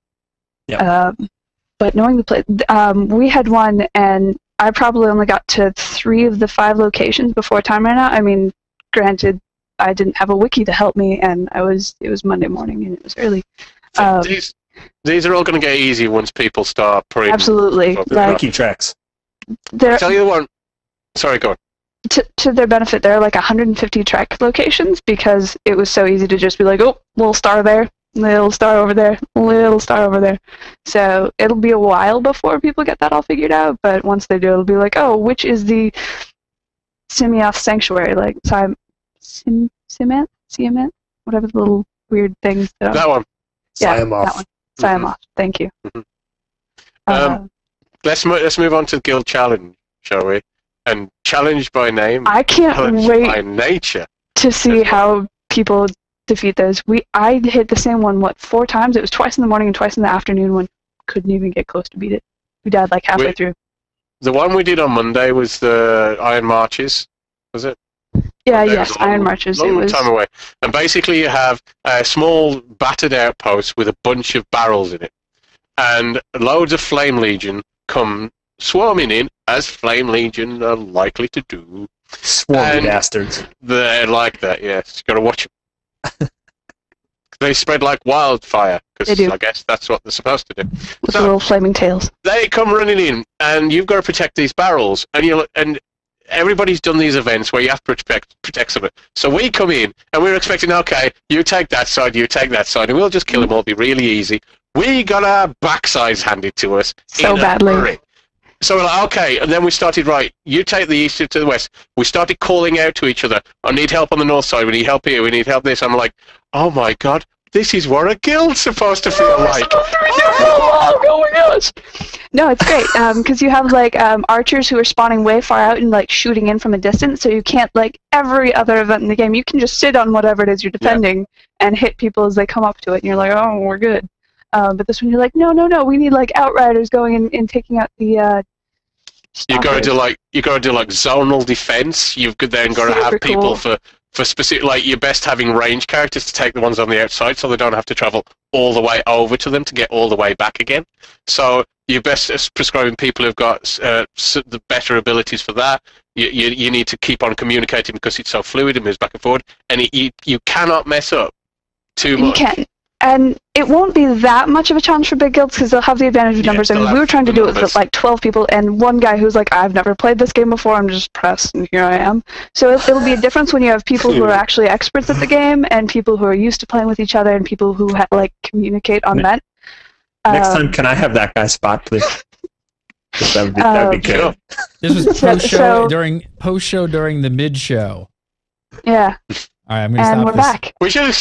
Yeah. But knowing the place, we had one, and I probably only got to 3 of the 5 locations before time ran out. I mean, granted, I didn't have a wiki to help me, and it was Monday morning and it was early. These are all going to get easy once people start putting. Absolutely. Wiki tracks. I'll tell you one. Sorry, go on. To their benefit, there are like 150 trek locations because it was so easy to just be like, oh, little star there, little star over there, little star over there. So it'll be a while before people get that all figured out, but once they do, it'll be like, oh, which is the Simioth Sanctuary? Like, Siamat? Whatever the little weird things. That one. Yeah, that one. Siamoth, thank you. Mm-hmm. Let's move on to the Guild Challenge, shall we? And challenge by name. I can't wait by nature to see how people defeat those. I hit the same one 4 times. It was twice in the morning and twice in the afternoon when couldn't even get close to beat it. We died like halfway through. The one we did on Monday was the Iron Marches, was it? Yeah, yes, Iron Marches. Long time away. And basically you have a small battered outpost with a bunch of barrels in it. And loads of Flame Legion come swarming in, as Flame Legion are likely to do. Swarmy bastards. They're like that, yes. You've got to watch them. They spread like wildfire, because I guess that's what they're supposed to do. With the little flaming tails. They come running in, and you've got to protect these barrels. And everybody's done these events where you have to protect something. So we come in, and we're expecting, okay, you take that side, you take that side, and we'll just kill them all. It'll be really easy. We got our backsides handed to us. So badly. So we're like, okay, and then we started, right, you take the east to the west. We started calling out to each other. I need help on the north side. We need help here. We need help this. I'm like, oh my God, this is what a guild's supposed to feel like. Oh my gosh. No, it's great, because you have like archers who are spawning way far out and like shooting in from a distance, so you can't, like every other event in the game, you can just sit on whatever it is you're defending and hit people as they come up to it, and you're like, oh, we're good. But this one, you're like, no, we need like outriders going and taking out the. You got to do like zonal defense. You've then got to have people for specific, like your best having range characters to take the ones on the outside, so they don't have to travel all the way over to them to get all the way back again. So your best is prescribing people who've got the better abilities for that. You need to keep on communicating because it's so fluid and moves back and forward, and you cannot mess up too much. You can't. And it won't be that much of a challenge for big guilds because they'll have the advantage of numbers. I mean, we were trying to do it with like 12 people, and one guy who's like, I've never played this game before, I'm just pressed, and here I am. So it'll be a difference when you have people who are actually experts at the game, and people who are used to playing with each other, and people who like communicate on that. Next time, can I have that guy's spot, please? That'd be good. This was post-show during the mid-show. Yeah. All right, I'm going to stop and we're this. back. We should have